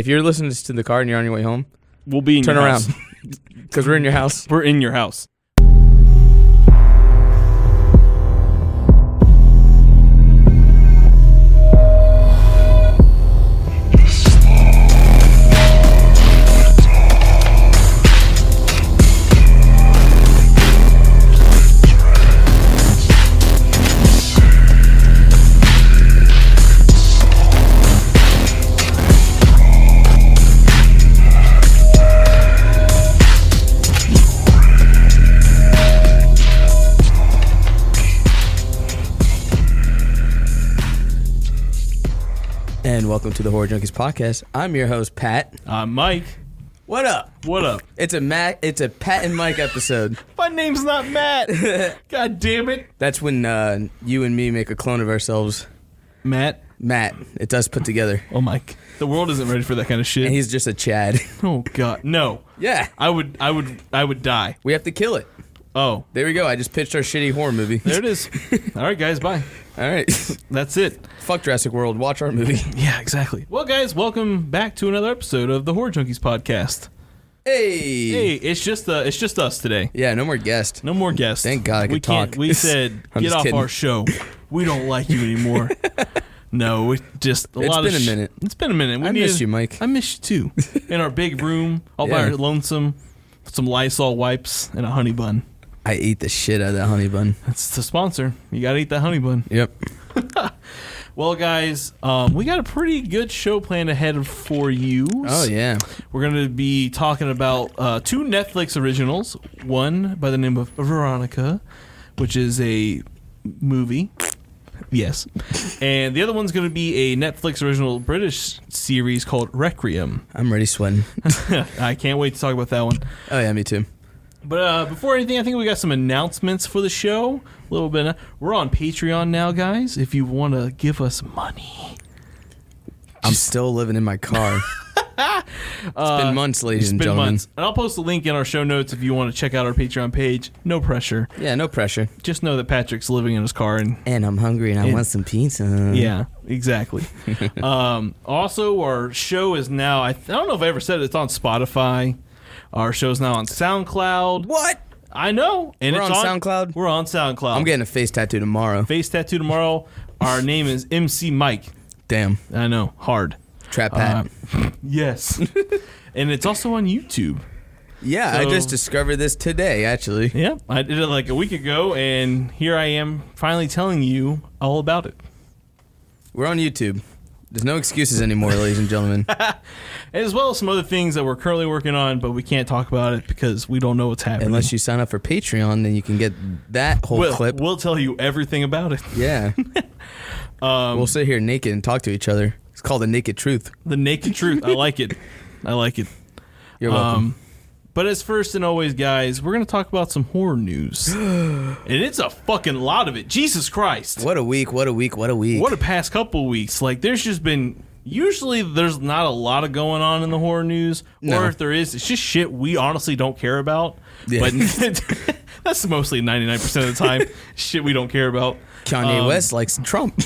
if you're listening to this in the car and you're on your way home, we'll be in turn your around house. because we're in your house. We're in your house. And welcome to the Horror Junkies podcast. I'm your host, Pat. I'm Mike. What up? What up? It's a Pat and Mike episode. My name's not Matt. God damn it. That's when you and me make a clone of ourselves. Matt. It does put together. Oh, Mike. The world isn't ready for that kind of shit. And he's just a Chad. Oh, God. No. Yeah. I would die. We have to kill it. Oh. There we go. I just pitched our shitty horror movie. There it is. All right, guys. Bye. All right. That's it. Fuck Jurassic World. Watch our movie. Yeah, exactly. Well, guys, welcome back to another episode of the Horror Junkies podcast. Hey, it's just us today. Yeah, no more guests. No more guests. Thank God I could talk. We said, get off our show. We don't like you anymore. No, it's just a lot of It's been a minute. It's been a minute. I miss you, Mike. I miss you, too. In our big room, all by our lonesome, some Lysol wipes, and a honey bun. I ate the shit out of that honey bun. That's the sponsor. You got to eat that honey bun. Yep. Well, guys, we got a pretty good show planned ahead for you. Oh, yeah. We're going to be talking about two Netflix originals. One by the name of Veronica, which is a movie. Yes. And the other one's going to be a Netflix original British series called Requiem. I'm already sweating. I can't wait to talk about that one. Oh, yeah, me too. But before anything, I think we got some announcements for the show. A little bit. We're on Patreon now, guys. If you want to give us money. I'm still living in my car. It's been months, ladies and gentlemen. Months. And I'll post a link in our show notes if you want to check out our Patreon page. No pressure. Yeah, no pressure. Just know that Patrick's living in his car. And I'm hungry and I want some pizza. Yeah, exactly. Also, our show is now, I don't know if I ever said it, it's on Spotify. Our show's now on SoundCloud. What? I know. And We're it's on SoundCloud? We're on SoundCloud. I'm getting a face tattoo tomorrow. Face tattoo tomorrow. Our name is MC Mike. Damn. I know. Hard. Trap Pat. Yes. And it's also on YouTube. Yeah, So, I just discovered this today, actually. Yeah. I did it like a week ago, and here I am finally telling you all about it. We're on YouTube. There's no excuses anymore, ladies and gentlemen. As well as some other things that we're currently working on, but we can't talk about it because we don't know what's happening. Unless you sign up for Patreon, then you can get that whole clip. We'll tell you everything about it. Yeah. We'll sit here naked and talk to each other. It's called The Naked Truth. The Naked Truth. I like it. I like it. You're welcome. But as first and always, guys, we're going to talk about some horror news. And it's a fucking lot of it. Jesus Christ. What a week, what a week, what a week. What a past couple weeks. Like, there's just been... Usually, there's not a lot of going on in the horror news. No. Or if there is, it's just shit we honestly don't care about. Yeah. But that's mostly 99% of the time. Shit we don't care about. Kanye West likes Trump.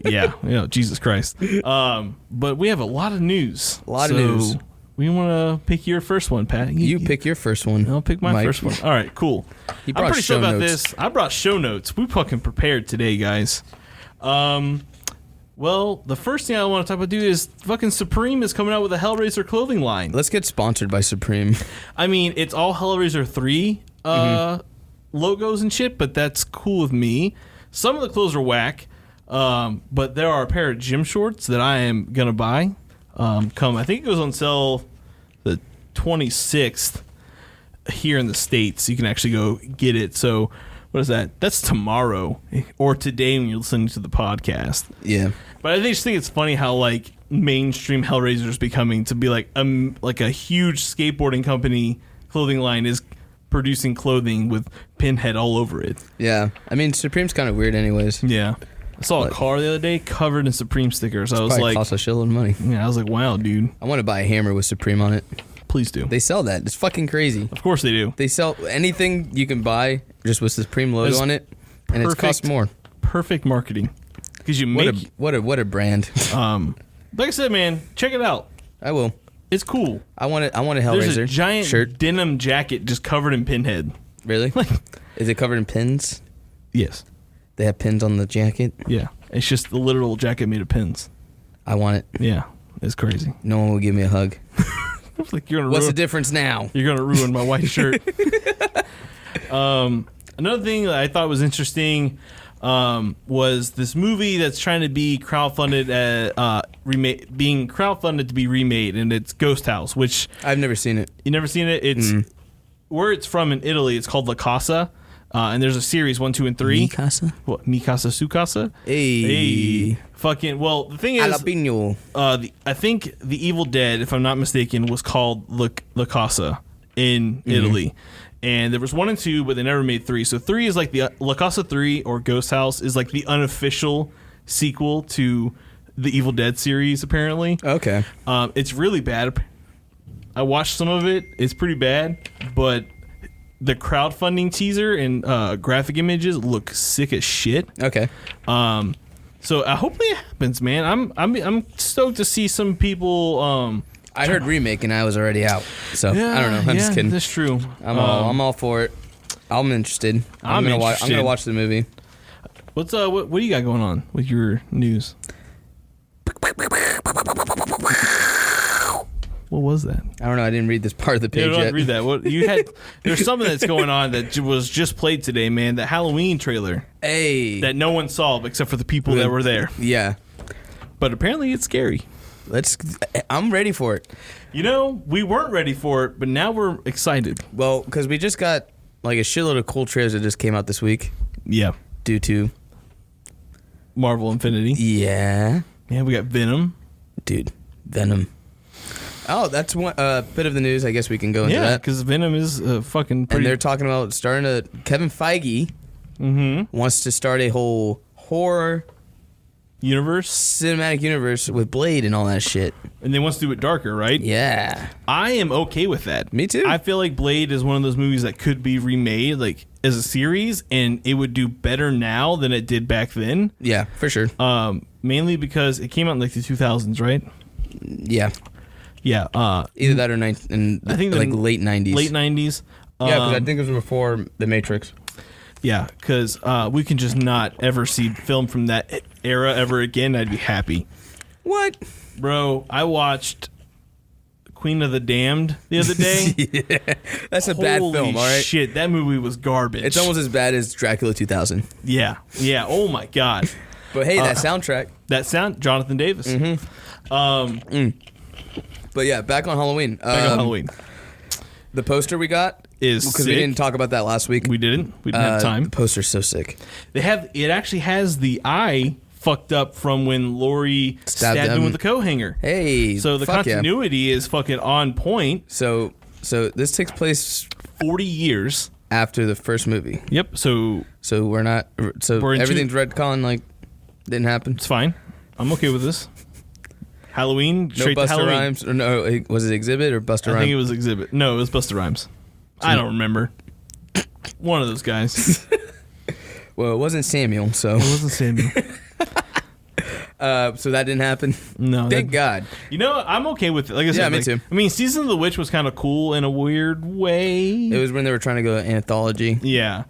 Yeah, Jesus Christ. But we have a lot of news. A lot of news. We want to pick your first one, Pat. You pick your first one. I'll pick my Mike. first one. All right, cool. He brought I'm pretty sure show about notes. this. I brought show notes. We fucking prepared today, guys. Well, the first thing I want to talk about is fucking Supreme is coming out with a Hellraiser clothing line. Let's get sponsored by Supreme. I mean, it's all Hellraiser 3 logos and shit, but that's cool with me. Some of the clothes are whack, but there are a pair of gym shorts that I am going to buy. I think it goes on sale the 26th here in the States. You can actually go get it. So, what is that? That's tomorrow or today when you're listening to the podcast. Yeah. But I just think it's funny how like mainstream Hellraiser is becoming to be like a huge skateboarding company clothing line is producing clothing with Pinhead all over it. Yeah. I mean, Supreme's kind of weird anyways. Yeah. I saw a car the other day covered in Supreme stickers. I was like, costs a shitload of money. Yeah, I was like, wow, dude. I want to buy a hammer with Supreme on it. Please do. They sell that. It's fucking crazy. Of course they do. They sell anything you can buy just with Supreme logo It's on it, and it costs more. Perfect marketing. Because you make What a brand. like I said, man, check it out. I will. It's cool. I want a Hellraiser There's a giant shirt. denim jacket just covered in pinhead. Really? Is it covered in pins? Yes. They have pins on the jacket? Yeah. It's just the literal jacket made of pins. I want it. Yeah. It's crazy. No one will give me a hug. It's like What's the difference now? You're going to ruin my white shirt. Another thing that I thought was interesting was this movie that's trying to be crowdfunded, being crowdfunded to be remade, and it's Ghost House, which... I've never seen it. You never seen it? It's where it's from in Italy. It's called La Casa, and there's a series 1, 2, and 3. Mi casa? What? Mi Casa, Su Casa? Hey. Fucking... Well, the thing is... Jalapeno. I think The Evil Dead, if I'm not mistaken, was called La Casa in Italy. And there was 1 and 2, but they never made 3. So 3 is like the La Casa 3 or Ghost House is like the unofficial sequel to the Evil Dead series, apparently. Okay. It's really bad. I watched some of it. It's pretty bad, but the crowdfunding teaser and graphic images look sick as shit. Okay. So hopefully it happens, man. I'm stoked to see some people. I heard remake and I was already out. So I don't know. I'm just kidding. That's true. I'm all for it. I'm interested. I'm gonna watch the movie. What do you got going on with your news? What was that? I don't know. I didn't read this part of the page You don't yet. read that. What you had? There's something that's going on that was just played today, man. The Halloween trailer. Hey. That no one saw except for the people that were there. Yeah. But apparently it's scary. I'm ready for it. You know, we weren't ready for it, but now we're excited. Well, because we just got like a shitload of cool trailers that just came out this week. Yeah. Due to Marvel Infinity. Yeah. Yeah, we got Venom. Dude, Venom. Oh, that's one bit of the news. I guess we can go into Yeah, that. because Venom is fucking pretty... And they're talking about starting a... Kevin Feige wants to start a whole horror... cinematic universe with Blade and all that shit. And they want to do it darker, right? Yeah. I am okay with that. Me too. I feel like Blade is one of those movies that could be remade like as a series, and it would do better now than it did back then. Yeah, for sure. Mainly because it came out in like the 2000s, right? Yeah. Yeah. Either that or I think like late 90s. Late 90s. Yeah, because I think it was before The Matrix. Yeah, because we can just not ever see film from that era ever again. I'd be happy. What? Bro, I watched Queen of the Damned the other day. Yeah, that's a bad film, all right? Shit, that movie was garbage. It's almost as bad as Dracula 2000. Yeah, oh my God. But hey, that soundtrack. Jonathan Davis. But yeah, back on Halloween. The poster we got is because we didn't talk about that last week. We didn't have time. The poster's so sick. It actually has the eye fucked up from when Laurie stabbed him with the coat hanger. Hey, so the continuity is fucking on point. So this takes place 40 years after the first movie. Yep. So we're not. So everything's retcon, like didn't happen. It's fine. I'm okay with this. Halloween. No Busta Rhymes. Or no, was it Exhibit or Busta Rhymes? I think it was Exhibit. No, it was Busta Rhymes. I don't remember. One of those guys. Well, it wasn't Samuel, so. It wasn't Samuel. So that didn't happen? No. Thank God. You know, I'm okay with it. Like I said, me too. I mean, Season of the Witch was kind of cool in a weird way. It was when they were trying to go anthology. Yeah.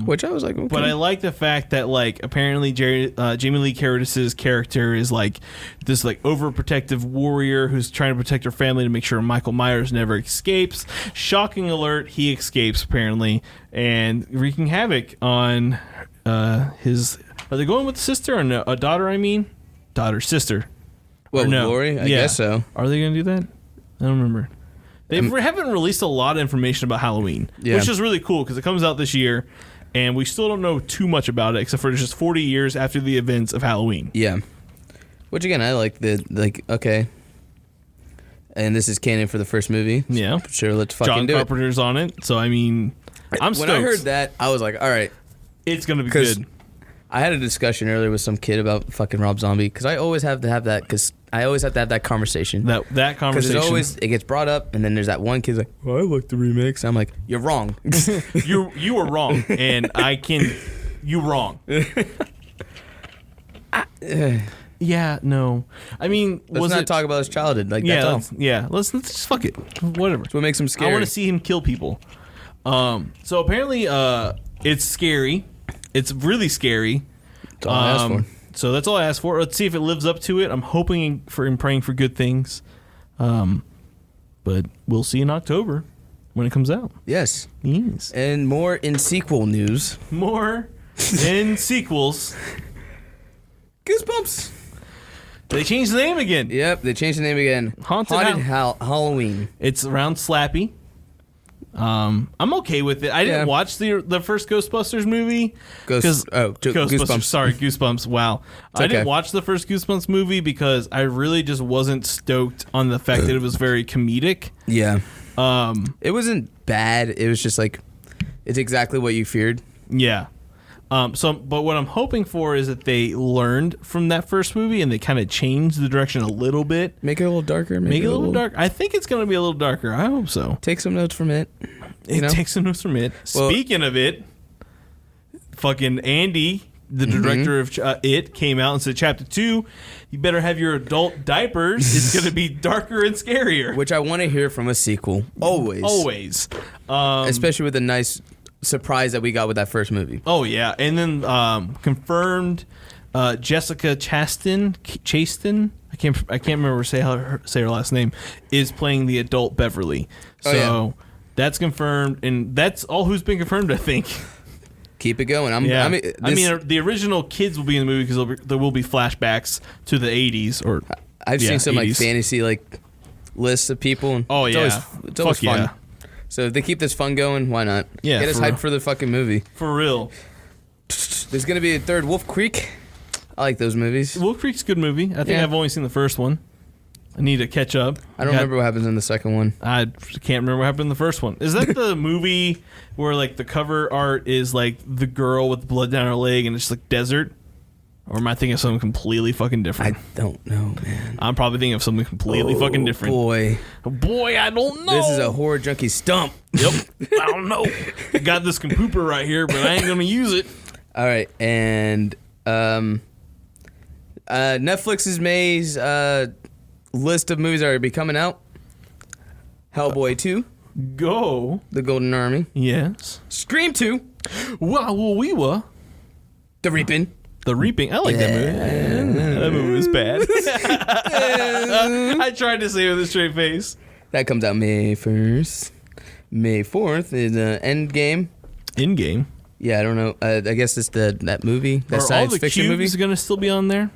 Which I was like, okay. But I like the fact that, like, apparently Jamie Lee Curtis's character is, like, this, like, overprotective warrior who's trying to protect her family to make sure Michael Myers never escapes. Shocking alert, he escapes, apparently, and wreaking havoc on his... Are they going with the sister or no? A daughter, I mean? Sister. Well, Laurie? I guess so. Are they going to do that? I don't remember. They haven't released a lot of information about Halloween, which is really cool because it comes out this year, and we still don't know too much about it except for it's just 40 years after the events of Halloween. Yeah. Which, again, I like okay. And this is canon for the first movie. Yeah. Sure, let's fucking do it. John Carpenter's on it, so, I mean, I'm stoked. When I heard that, I was like, all right. It's going to be good. I had a discussion earlier with some kid about fucking Rob Zombie because I always have to have that because I always have to have that conversation. That conversation. Because it gets brought up, and then there's that one kid's like, "Oh, I like the remakes." I'm like, "You're wrong. you are wrong, and you're wrong." Yeah, no. I mean, Let's not talk about his childhood. Like, yeah, that's all. let's just fuck it. Whatever. That's what makes him scary. I want to see him kill people. So apparently, it's scary. It's really scary. That's all I asked for. So that's all I asked for. Let's see if it lives up to it. I'm hoping for and praying for good things. But we'll see in October when it comes out. Yes. Yes. And more in sequel news. More in sequels. Goosebumps. They changed the name again. Yep, they changed the name again. Haunted Halloween. It's around Slappy. I'm okay with it. I didn't watch the first Ghostbusters movie. Goosebumps. Sorry, Goosebumps. Wow. I didn't watch the first Goosebumps movie because I really just wasn't stoked on the fact that it was very comedic. Yeah. It wasn't bad. It was just like, it's exactly what you feared. Yeah. But what I'm hoping for is that they learned from that first movie and they kind of changed the direction a little bit. Make it a little darker. Make it a little dark. I think it's going to be a little darker. I hope so. Take some notes from it. Take some notes from it. Well, speaking of it, fucking Andy, the director of It, came out and said, Chapter 2, you better have your adult diapers. It's going to be darker and scarier. Which I want to hear from a sequel. Always. Always. Especially with a nice surprise that we got with that first movie. Oh, yeah. And then confirmed Jessica Chastain, I can't remember say her last name, is playing the adult Beverly. So that's confirmed, and that's all who's been confirmed, I think. Keep it going. I mean, the original kids will be in the movie because there will be flashbacks to the 80s. Or I've seen some 80s. like fantasy like lists of people. And it's always fun. Yeah. So if they keep this fun going, why not? Yeah, get us hyped for the fucking movie. For real. There's gonna be a third Wolf Creek. I like those movies. Wolf Creek's a good movie. I think I've only seen the first one. I need to catch up. I don't remember what happens in the second one. I can't remember what happened in the first one. Is that the movie where like the cover art is like the girl with blood down her leg and it's like desert? Or am I thinking of something completely fucking different? I don't know, man. I'm probably thinking of something completely fucking different. Boy, I don't know. This is a horror junkie stump. Yep. I don't know. I got this compooper right here, but I ain't gonna use it. All right, and Netflix's May's list of movies are be coming out. Hellboy 2. Go. The Golden Army. Yes. Scream 2. Wow, we were. The Reaping. The Reaping. I like that movie. That movie was bad. I tried to say it with a straight face. That comes out May 1st. May 4th is Endgame. Endgame? Yeah, I don't know. I guess it's that movie. That science fiction movie. Are all the cubes going to still be on there?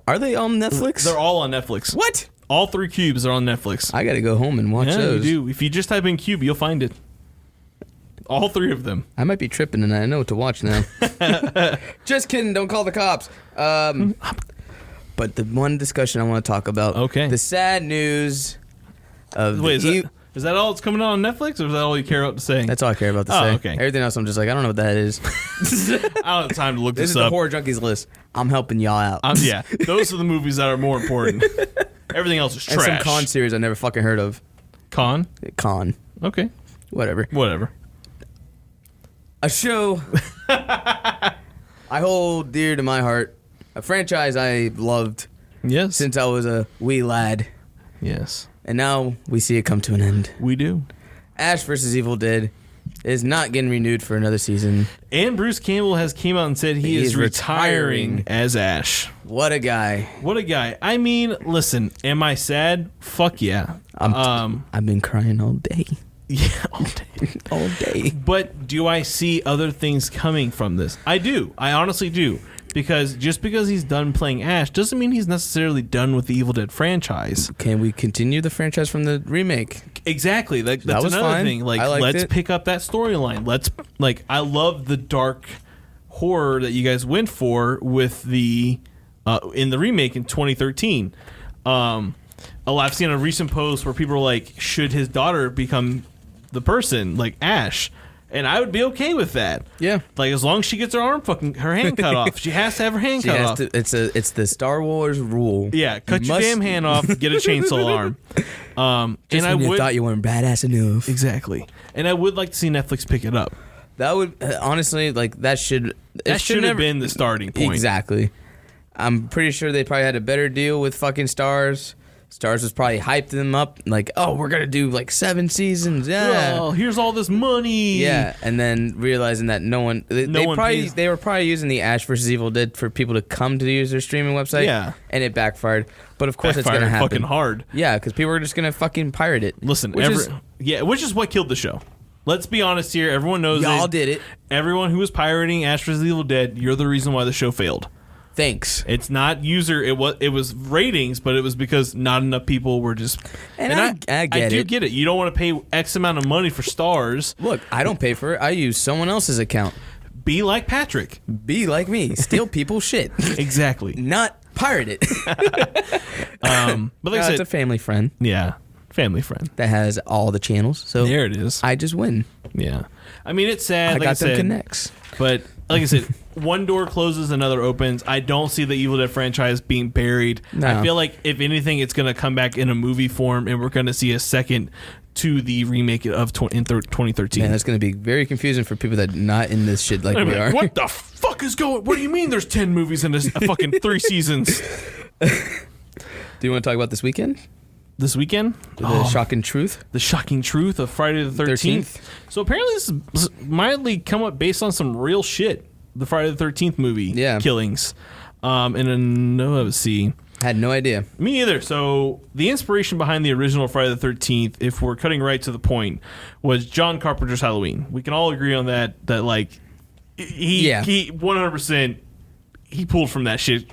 Are they on Netflix? They're all on Netflix. What? All 3 cubes are on Netflix. I got to go home and watch those. You do. If you just type in cube, you'll find it. All 3 of them. I might be tripping and I know what to watch now. Just kidding. Don't call the cops. But the one discussion I want to talk about. Okay. The sad news of is that all that's coming out on Netflix, or is that all you care about to say? That's all I care about to say. Okay. Everything else, I'm just like, I don't know what that is. I don't have time to look this up. This is the Horror Junkies list. I'm helping y'all out. Yeah. Those are the movies that are more important. Everything else is trash. And some con series I never fucking heard of. Con? Okay. Whatever. A show I hold dear to my heart. A franchise I loved since I was a wee lad. Yes. And now we see it come to an end. We do. Ash vs. Evil Dead is not getting renewed for another season. And Bruce Campbell has came out and said he is retiring as Ash. What a guy. I mean, listen, am I sad? Fuck yeah. I've been crying all day. Yeah, all day. But do I see other things coming from this? I do. I honestly do. Because just because he's done playing Ash doesn't mean he's necessarily done with the Evil Dead franchise. Can we continue the franchise from the remake? Exactly. That's another fine. thing. Let's pick up that storyline. I love the dark horror that you guys went for with the in the remake in 2013. I've seen a recent post where people are like, should his daughter become the person like Ash? And I would be okay with that. Yeah. Like, as long as she gets her hand cut off. She has to have her hand cut off. It's the Star Wars rule. Yeah, cut your damn hand off, get a chainsaw arm. Just when you thought you weren't badass enough. Exactly. And I would like to see Netflix pick it up. That would, honestly, like, that should have been the starting point. Exactly. I'm pretty sure they probably had a better deal with fucking Starz. Starz was probably hyped them up like, oh, we're going to do like 7 seasons. Yeah. Oh, here's all this money. Yeah. And then realizing that they were probably using the Ash vs. Evil Dead for people to come to use their streaming website. Yeah. And it backfired. But of course it's going to happen. Fucking hard. Yeah, because people are just going to fucking pirate it. Listen, which is what killed the show. Let's be honest here. Everyone knows y'all did it. Everyone who was pirating Ash vs. Evil Dead, you're the reason why the show failed. Thanks. It's not user. It was ratings, but it was because not enough people were just. And I get it. Get it. You don't want to pay X amount of money for Starz. Look, I don't pay for it. I use someone else's account. Be like Patrick. Be like me. Steal people's shit. Exactly. Not pirate it. But like I said, it's a family friend. Yeah, family friend that has all the channels. So there it is. I just win. Yeah. I mean, it's sad. I got them connects. But like I said, one door closes, another opens. I don't see the Evil Dead franchise being buried. No. I feel like, if anything, it's going to come back in a movie form, and we're going to see a second to the remake of 2013. Man, that's going to be very confusing for people that are not in this shit like we are. What the fuck is going? What do you mean there's 10 movies in this fucking 3 seasons? Do you want to talk about this weekend? This weekend? The shocking truth? The shocking truth of Friday the 13th. So apparently this is mildly come up based on some real shit. The Friday the 13th movie killings. Had no idea. Me either. So the inspiration behind the original Friday the 13th, if we're cutting right to the point, was John Carpenter's Halloween. We can all agree on that like he 100%... he pulled from that shit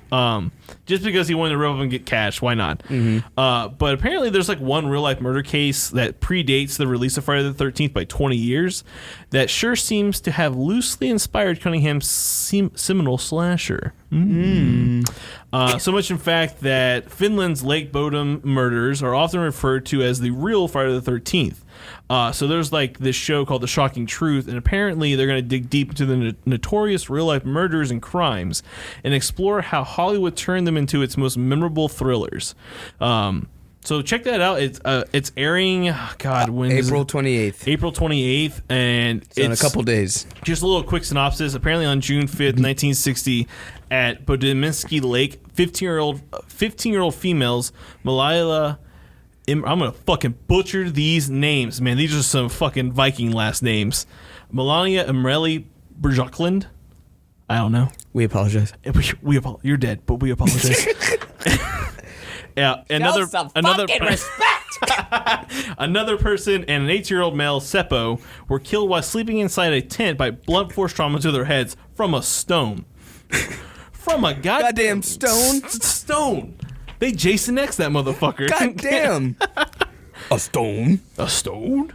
just because he wanted to rip up and get cash. Why not? Mm-hmm. But apparently there's like one real life murder case that predates the release of Friday the 13th by 20 years that sure seems to have loosely inspired Cunningham's seminal slasher. So much in fact that Finland's Lake Bodom murders are often referred to as the real Friday the 13th. So there's like this show called The Shocking Truth, and apparently they're going to dig deep into the notorious real-life murders and crimes and explore how Hollywood turned them into its most memorable thrillers. So check that out. It's airing, when April 28th. April 28th, and it's in a couple days. Just a little quick synopsis. Apparently on June 5th, 1960, at Bodeminsky Lake, 15-year-old females, Malala... I'm going to fucking butcher these names, man. These are some fucking Viking last names. Melania Emreli Berjokland. I don't know. We apologize. We apologize. You're dead, but we apologize. Yeah, another respect. Another person and an 8-year-old male, Seppo, were killed while sleeping inside a tent by blunt force trauma to their heads from a stone. From a goddamn stone. Stone. They Jason X that motherfucker. God damn. A stone. A stone?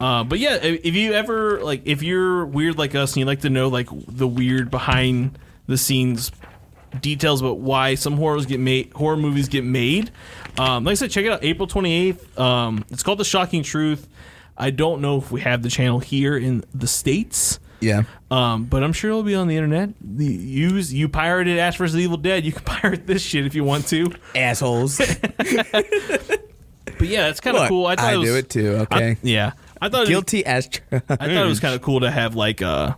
But yeah, if you're weird like us and you like to know like the weird behind the scenes details about why some horror movies get made, like I said, check it out, April 28th. It's called The Shocking Truth. I don't know if we have the channel here in the States. Yeah. But I'm sure it'll be on the internet. You pirated Ash vs. Evil Dead. You can pirate this shit if you want to. Assholes. But yeah, it's kind of cool. I do it too. Okay. I thought guilty as. I thought it was kind of cool to have like a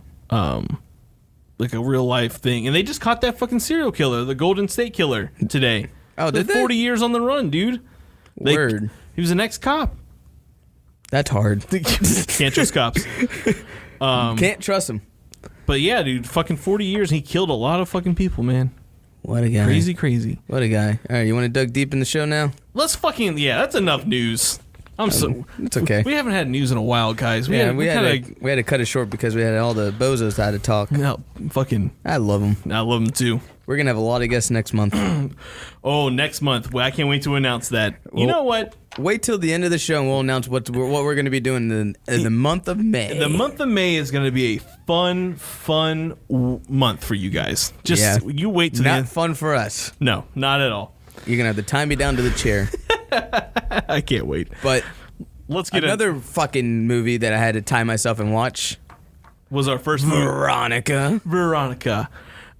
real life thing. And they just caught that fucking serial killer, the Golden State Killer, today. Oh, did they? 40 years on the run, dude. Word. He was an ex-cop. That's hard. Can't trust cops. Can't trust him. But yeah, dude, fucking 40 years, he killed a lot of fucking people, man. What a guy. Crazy. What a guy. All right, you want to dig deep in the show now? Let's that's enough news. It's okay. We haven't had news in a while, guys. We had to cut it short because we had all the bozos had to talk. No, fucking. I love them. I love them too. We're going to have a lot of guests next month. Next month. Well, I can't wait to announce that. You know what? Wait till the end of the show and we'll announce what we're going to be doing in the month of May. The month of May is going to be a fun month for you guys. You wait till Not fun for us. No, not at all. You're going to have to tie me down to the chair. I can't wait. But let's get another fucking movie that I had to tie myself and watch. Was our first Veronica.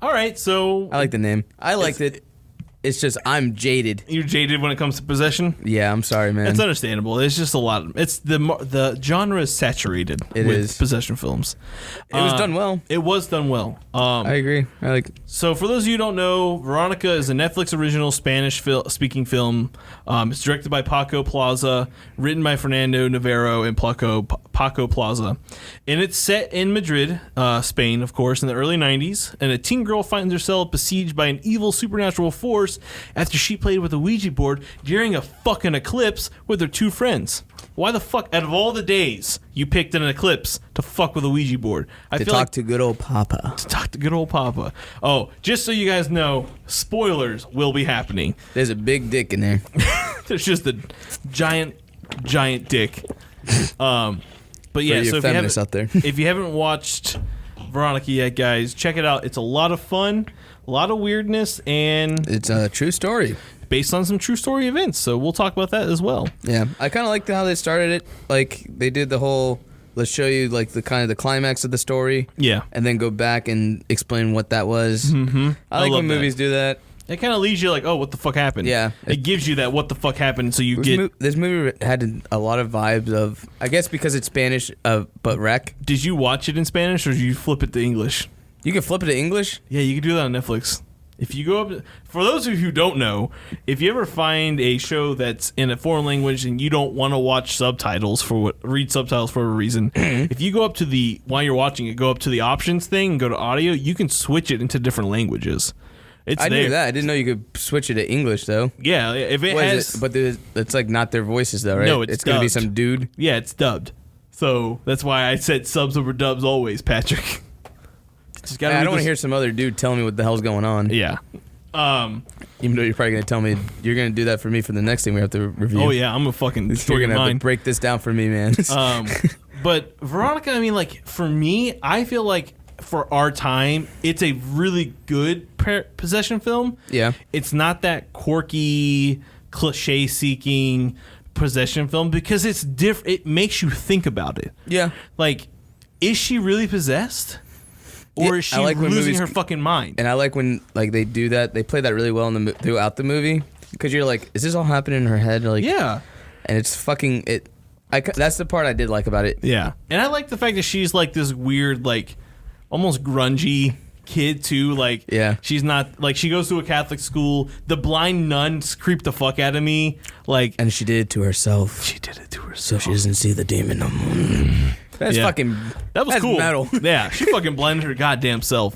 All right, so I like the name. I liked it. It's just I'm jaded. You're jaded when it comes to possession? Yeah, I'm sorry, man. It's understandable. It's just a lot. It's the genre is saturated with possession films. It was done well. It was done well. I agree. So for those of you who don't know, Veronica is a Netflix original Spanish-speaking film. It's directed by Paco Palza, written by Fernando Navarro and Paco Palza. And it's set in Madrid, Spain, of course, in the early 90s. And a teen girl finds herself besieged by an evil supernatural force after she played with a Ouija board during a fucking eclipse with her two friends. Why the fuck, out of all the days, you picked an eclipse to fuck with a Ouija board? To talk to good old Papa. To talk to good old Papa. Oh, just so you guys know, spoilers will be happening. There's a big dick in there. There's just a giant dick. But yeah, so if you haven't watched Veronica yet, guys, check it out. It's a lot of fun, a lot of weirdness, and it's a true story. Based on some true story events, so we'll talk about that as well. Yeah, I kind of liked how they started it. Like, they did the whole, let's show you, like, the kind of the climax of the story. Yeah. And then go back and explain what that was. Mm-hmm. I like when movies do that. It kind of leaves you like, oh, what the fuck happened? Yeah. It gives you that what the fuck happened, so you get... This movie had a lot of vibes of, I guess because it's Spanish, but wreck. Did you watch it in Spanish, or did you flip it to English? You can flip it to English? Yeah, you can do that on Netflix. If you go up, for those of you who don't know, if you ever find a show that's in a foreign language and you don't want to watch subtitles read subtitles for a reason, if you go up to while you're watching it, go up to the options thing and go to audio, you can switch it into different languages. I knew that. I didn't know you could switch it to English though. Yeah, if it has, but it's like not their voices though, right? No, it's gonna be some dude. Yeah, it's dubbed. So that's why I said subs over dubs always, Patrick. I don't want to hear some other dude telling me what the hell's going on. Yeah. Even though you're probably going to tell me you're going to do that for me for the next thing we have to review. Oh, yeah. I'm a fucking story You're going to have to break this down for me, man. But Veronica, I mean, like, for me, I feel like for our time, it's a really good possession film. Yeah. It's not that quirky, cliche-seeking possession film because it's different. It makes you think about it. Yeah. Like, is she really possessed? Or is she losing her fucking mind? And I like when they do that. They play that really well throughout the movie because you're like, is this all happening in her head? Like, yeah. And it's fucking it. That's the part I did like about it. Yeah. And I like the fact that she's like this weird, like almost grungy kid too. Like, yeah. She's not like, she goes to a Catholic school. The blind nuns creep the fuck out of me. Like, and she did it to herself. So she doesn't see the demon no more. That was cool. Metal. Yeah, she fucking blended her goddamn self.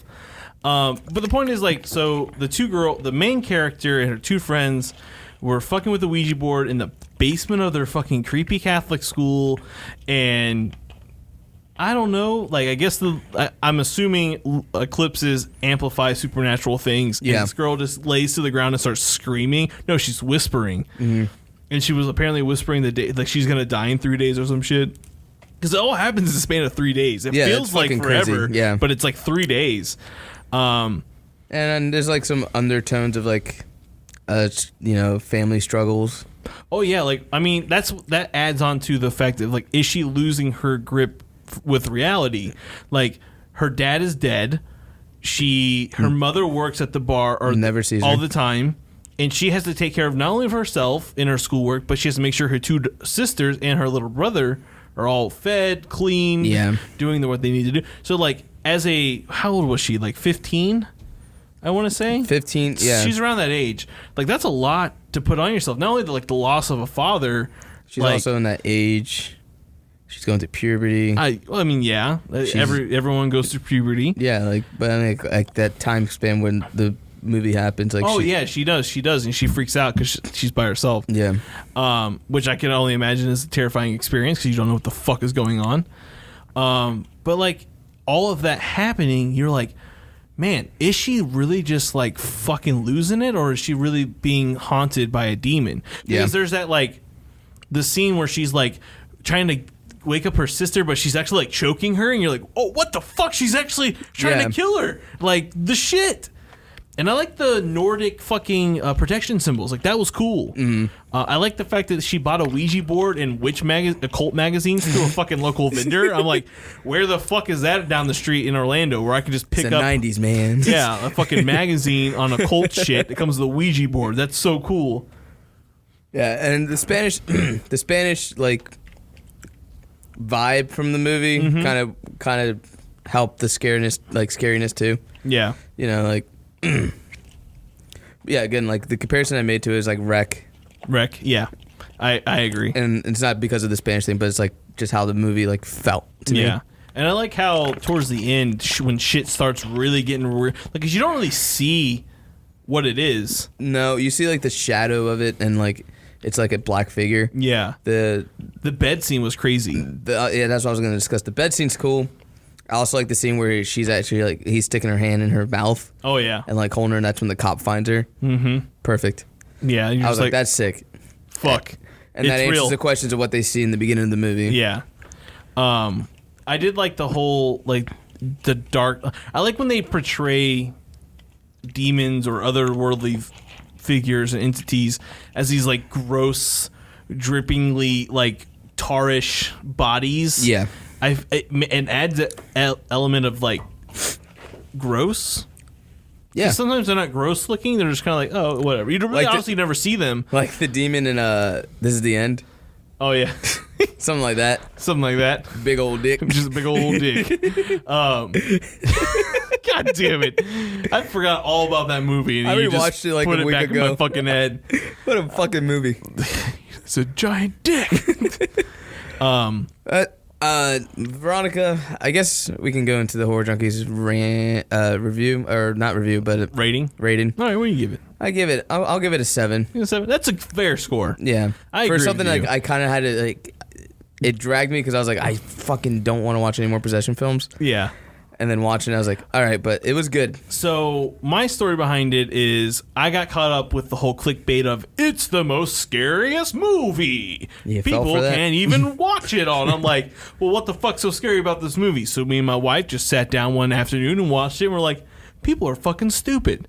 But the point is, like, so the main character and her two friends were fucking with the Ouija board in the basement of their fucking creepy Catholic school, and I don't know, like, I guess I'm assuming eclipses amplify supernatural things. Yeah. And this girl just lays to the ground and starts screaming. No, she's whispering. Mm-hmm. And she was apparently whispering like she's gonna die in 3 days or some shit. Because it all happens in the span of 3 days. It feels like forever, yeah. But it's like 3 days. And there's like some undertones of like, family struggles. Oh yeah, like I mean that adds on to the fact that like, is she losing her grip with reality? Like her dad is dead. Her mother works at the bar or never sees all her. the time. And she has to take care of not only of herself in her schoolwork, but she has to make sure her two sisters and her little brother are all fed, clean, doing what they need to do. So, like, how old was she? Like 15, I want to say? 15, yeah. She's around that age. Like, that's a lot to put on yourself. Not only, the loss of a father. She's also in that age. She's going through puberty. Yeah. Everyone goes through puberty. Yeah, but like that time span when the movie happens. Like, she does, and she freaks out because she's by herself. Yeah. Which I can only imagine is a terrifying experience because you don't know what the fuck is going on. But like all of that happening, you're like, man, is she really just like fucking losing it, or is she really being haunted by a demon? Because there's that like the scene where she's like trying to wake up her sister, but she's actually like choking her, and you're like, oh, what the fuck? She's actually trying to kill her. Like the shit. And I like the Nordic fucking protection symbols. Like, that was cool. Mm-hmm. I like the fact that she bought a Ouija board and occult magazines through a fucking local vendor. I'm like, where the fuck is that down the street in Orlando where I can just pick it's up... 90s, man. Yeah, a fucking magazine on occult shit that comes with a Ouija board. That's so cool. Yeah, and the Spanish, like, vibe from the movie kind of helped the scariness too. Yeah. You know, like... yeah, again, like the comparison I made to it is like Wreck. Yeah, I agree. And it's not because of the Spanish thing, but it's like just how the movie like felt to me. Yeah, and I like how towards the end when shit starts really getting like, cause you don't really see what it is. No, you see like the shadow of it, and like it's like a black figure. Yeah, the bed scene was crazy. Yeah, that's what I was going to discuss. The bed scene's cool. I also like the scene where she's actually like he's sticking her hand in her mouth. Oh yeah, and like holding her, and that's when the cop finds her. Mm-hmm. Perfect. Yeah, I was like, that's sick. Fuck. And that answers the questions of what they see in the beginning of the movie. Yeah. I did like the whole like the dark. I like when they portray demons or otherworldly figures and entities as these like gross, drippingly like tarish bodies. Yeah. It adds an element of like gross. Yeah. Sometimes they're not gross looking. They're just kind of like, oh, whatever. You really like honestly never see them. Like the demon in This Is the End. Oh, yeah. Something like that. Something like that. Big old dick. Just a big old dick. God damn it. I forgot all about that movie. And I you rewatched just it like put a it week back ago. in my fucking head. What a fucking movie. It's a giant dick. Veronica, I guess we can go into the Horror Junkies review, or not review, but rating. All right, what do you give it? I'll give it a 7. A 7. That's a fair score. Yeah, I agree for something with you. like I kind of had to like, it dragged me because I was like, I fucking don't want to watch any more possession films. Yeah. And then watching it, I was like, all right, but it was good. So my story behind it is I got caught up with the whole clickbait of it's the most scariest movie. You fell People for that? can't even watch it all. And I'm like, well, what the fuck's so scary about this movie? So me and my wife just sat down one afternoon and watched it. And we're like, people are fucking stupid.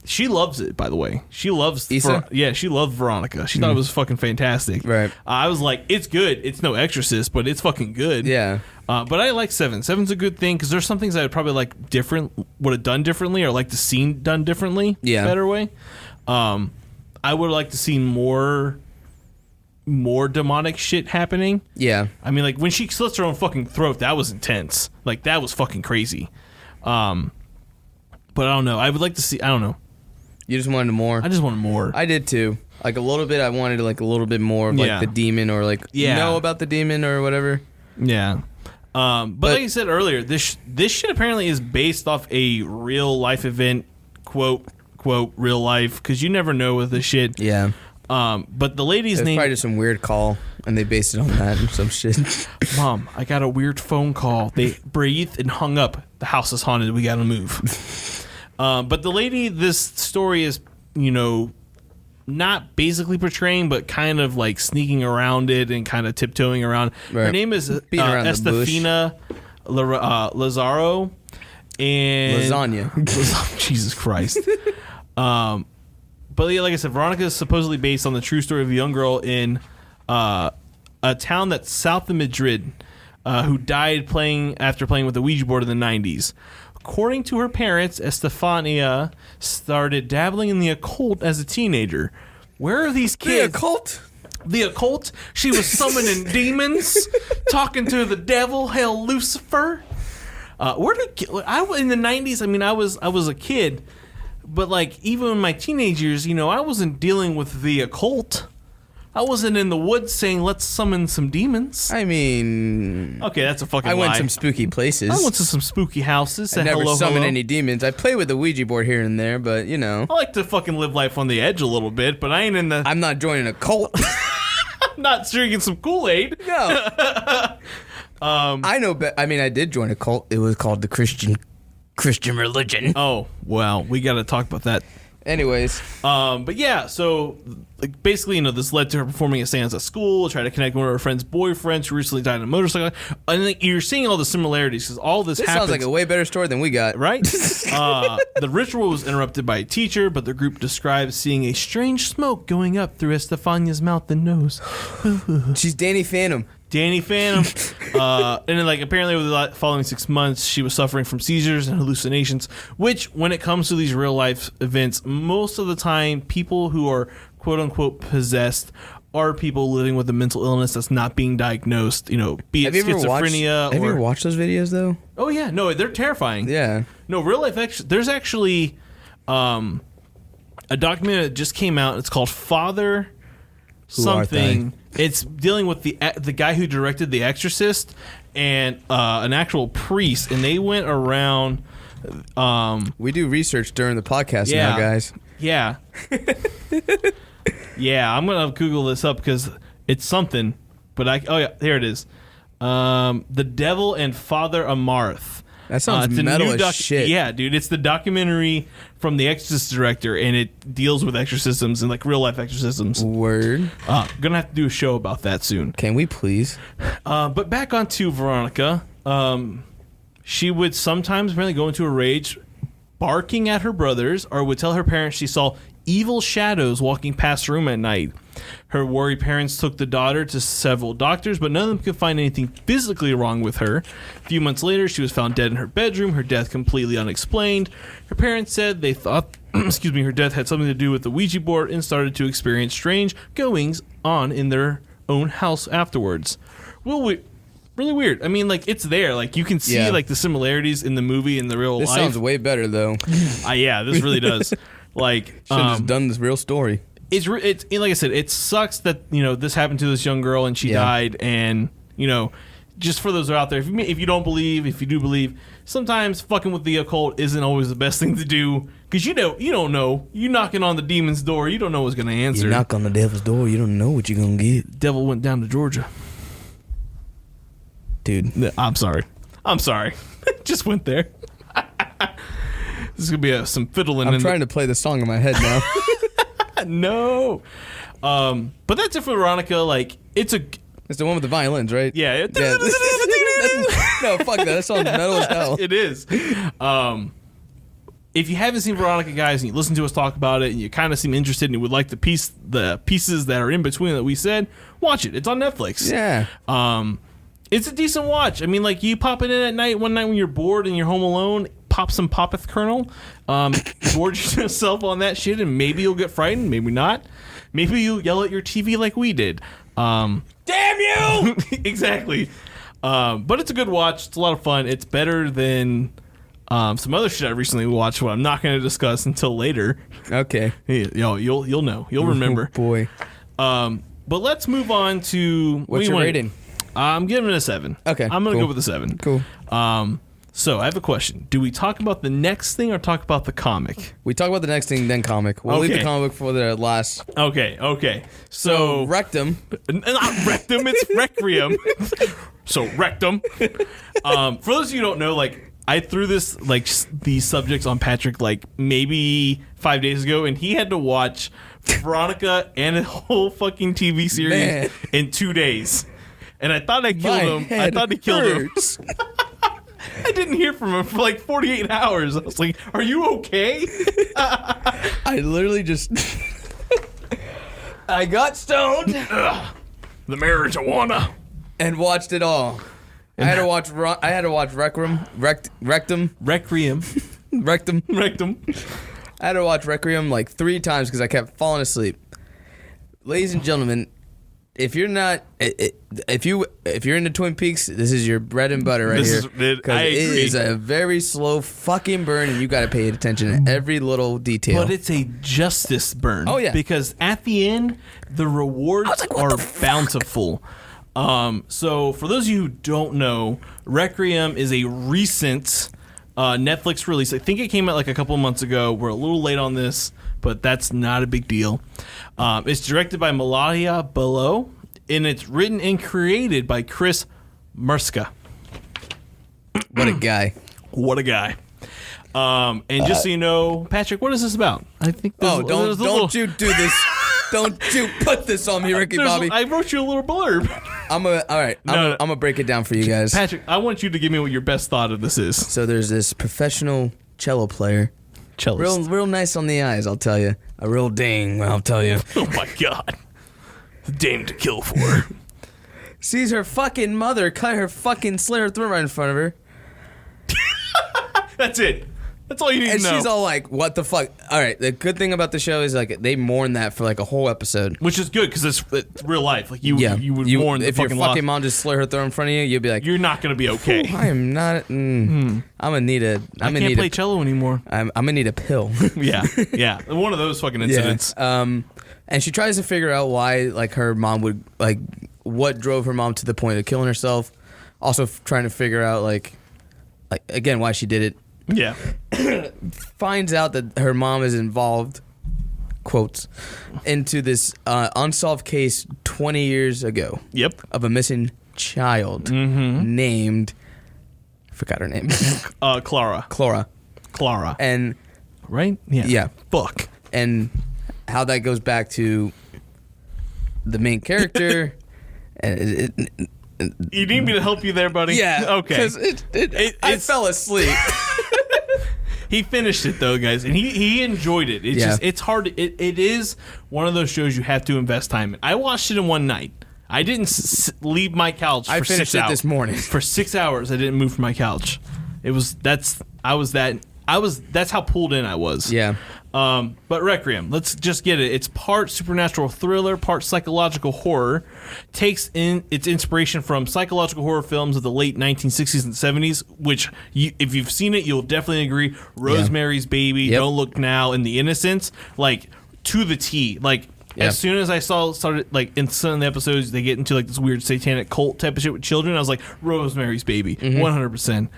She loves it, by the way. She loves Issa? she loved Veronica. She thought it was fucking fantastic. Right. I was like, it's good. It's no Exorcist, but it's fucking good. Yeah. But I like 7. 7's a good thing because there's some things I would probably like would have done differently, or like to see done differently. Yeah. Better way. I would like to see more demonic shit happening. Yeah. I mean, like when she slits her own fucking throat, that was intense. Like that was fucking crazy. But I don't know. I would like to see. I don't know. You just wanted more. I just wanted more. I did too. Like a little bit. I wanted like a little bit more of like the demon, or like know about the demon or whatever. Yeah. But like I said earlier, this shit apparently is based off a real life event, quote real life, because you never know with this shit. Yeah. But the lady's name, probably just some weird call, and they based it on that and some shit. Mom, I got a weird phone call. They breathed and hung up. The house is haunted. We gotta move. But the lady, this story is, not basically portraying, but kind of like sneaking around it and kind of tiptoeing around. Right. Her name is Estefina Lazaro. And Lasagna. Jesus Christ. But yeah, like I said, Veronica is supposedly based on the true story of a young girl in a town that's south of Madrid who died after playing with the Ouija board in the 90s. According to her parents, Estefania started dabbling in the occult as a teenager. Where are these kids? The occult? The occult? She was summoning demons, talking to the devil, hell, Lucifer. In the 90s, I mean, I was a kid, but like even in my teenage years, I wasn't dealing with the occult. I wasn't in the woods saying, let's summon some demons. I mean... Okay, that's a fucking lie. I went lie. some spooky places. I went to some spooky houses. I never summoned any demons. I play with the Ouija board here and there, but, I like to fucking live life on the edge a little bit, but I ain't in the... I'm not joining a cult. I'm not drinking some Kool-Aid. No. I know, I mean, I did join a cult. It was called the Christian religion. Oh, well, we got to talk about that. Anyways. But yeah, so like basically, this led to her performing a seance at school, trying to connect with one of her friend's boyfriends who recently died in a motorcycle. And like, you're seeing all the similarities because all this happens. Sounds like a way better story than we got. Right? The ritual was interrupted by a teacher, but the group describes seeing a strange smoke going up through Estefania's mouth and nose. She's Danny Phantom. Danny Phantom. And then, like, apparently over the following 6 months, she was suffering from seizures and hallucinations, which, when it comes to these real-life events, most of the time, people who are quote-unquote possessed are people living with a mental illness that's not being diagnosed, be it schizophrenia. Have you ever watched those videos, though? Oh, yeah. No, they're terrifying. Yeah. No, real-life, there's actually a documentary that just came out. It's called Father something. It's dealing with the guy who directed The Exorcist and an actual priest, and they went around. We do research during the podcast now, guys. Yeah. Yeah, I'm gonna Google this up because it's something. But here it is. The Devil and Father Amarth. That sounds metal as shit. Yeah, dude, it's the documentary from the Exorcist director, and it deals with exorcisms and like real life exorcisms. Word. Gonna have to do a show about that soon. Can we please? But back onto Veronica. She would sometimes apparently go into a rage, barking at her brothers, or would tell her parents she saw evil shadows walking past her room at night. Her worried parents took the daughter to several doctors, but none of them could find anything physically wrong with her. A few months later, she was found dead in her bedroom, her death completely unexplained. Her parents said they thought her death had something to do with the Ouija board and started to experience strange goings on in their own house afterwards. Really weird. I mean, like, it's there. Like, you can see, like, the similarities in the movie and the real life. This sounds way better, though. Yeah, this really does. Like, should have just done this real story. It's like I said, it sucks that this happened to this young girl and she died. And just for those who are out there, if you don't believe, if you do believe, sometimes fucking with the occult isn't always the best thing to do because you don't know. You knocking on the demon's door, you don't know what's gonna answer. You knock on the devil's door, you don't know what you're gonna get. Devil went down to Georgia, dude. I'm sorry. Just went there. This is gonna be some fiddling. I'm trying to play the song in my head now. No. But that's it for Veronica. Like, it's the one with the violins, right? Yeah. No, fuck that. That sounds metal as hell. It is. If you haven't seen Veronica, guys, and you listen to us talk about it, and you kind of seem interested, and you would like the pieces that are in between that we said, watch it. It's on Netflix. Yeah. It's a decent watch. I mean, like, you pop it in at one night when you're bored and you're home alone, pop some Poppeth Kernel, board yourself on that shit, and maybe you'll get frightened, maybe not. Maybe you'll yell at your TV like we did. Damn you! Exactly. But it's a good watch. It's a lot of fun. It's better than some other shit I recently watched, what I'm not going to discuss until later. Okay. You'll know. You'll remember. Oh, boy. But let's move on to... What's your rating? I'm giving it a 7. Okay. I'm going to go with a 7. Cool. So I have a question. Do we talk about the next thing or talk about the comic? We talk about the next thing, then comic. We'll leave the comic for the last. Okay. So rectum. Not rectum, it's requiem. So rectum. For those of you who don't know, like, I threw this, like, these subjects on Patrick, like, maybe 5 days ago, and he had to watch Veronica and a whole fucking TV series in 2 days. And I thought I killed him. I thought he killed him. I didn't hear from him for like 48 hours. I was like, are you okay? I literally just... I got stoned. The marijuana. And watched it all. I had to watch Rectum. I had to watch Requiem like 3 times because I kept falling asleep. Ladies and gentlemen, if you're into Twin Peaks, this is your bread and butter right here. Because it is a very slow fucking burn, and you got to pay attention to every little detail. But it's a justice burn. Oh yeah, because at the end, the rewards are bountiful. So for those of you who don't know, Requiem is a recent Netflix release. I think it came out like a couple of months ago. We're a little late on this, but that's not a big deal. It's directed by Malaya Below, and it's written and created by Chris Murska. What a guy. What a guy. And just so you know, Patrick, what is this about? I think. Don't you do this. Don't you put this on me, Ricky Bobby. I wrote you a little blurb. I'm gonna break it down for you guys. Patrick, I want you to give me what your best thought of this is. So there's this professional cello player. Cellist. Real nice on the eyes, I'll tell you. A real ding, I'll tell you. Oh my God. Dame to kill for. Sees her fucking mother cut her fucking slit her throat right in front of her. That's it. That's all you need to know. And she's all like, what the fuck? All right, the good thing about the show is like they mourn that for like a whole episode. Which is good because it's real life. Like you would mourn the if fucking your fucking mom just slit her throat in front of you, you'd be like, you're not going to be okay. I am not. I'm going to need a... I can't play cello anymore. I'm going to need a pill. Yeah. One of those fucking incidents. Yeah. And she tries to figure out why like her mom would... like what drove her mom to the point of killing herself. Also trying to figure out like again, why she did it. Yeah. Finds out that her mom is involved, quotes, into this unsolved case 20 years ago. Yep. Of a missing child named... I forgot her name. Clara. And... Right? Yeah. Yeah. Fuck. And how that goes back to the main character. And you need me to help you there, buddy? Yeah. Okay. Because I fell asleep. He finished it though, guys, and he enjoyed it. It's just it's hard. It is one of those shows you have to invest time in. I watched it in one night. I didn't leave my couch. I finished it this morning. For 6 hours. I didn't move from my couch. That's how pulled in I was. Yeah. But Requiem, let's just get it. It's part supernatural thriller, part psychological horror. Takes in its inspiration from psychological horror films of the late 1960s and 70s, which, if you've seen it, you'll definitely agree. Rosemary's Baby, Don't Look Now, and The Innocents, like, to the T. Like, as soon as I started, like, in some of the episodes, they get into, like, this weird satanic cult type of shit with children, I was like, Rosemary's Baby, 100%.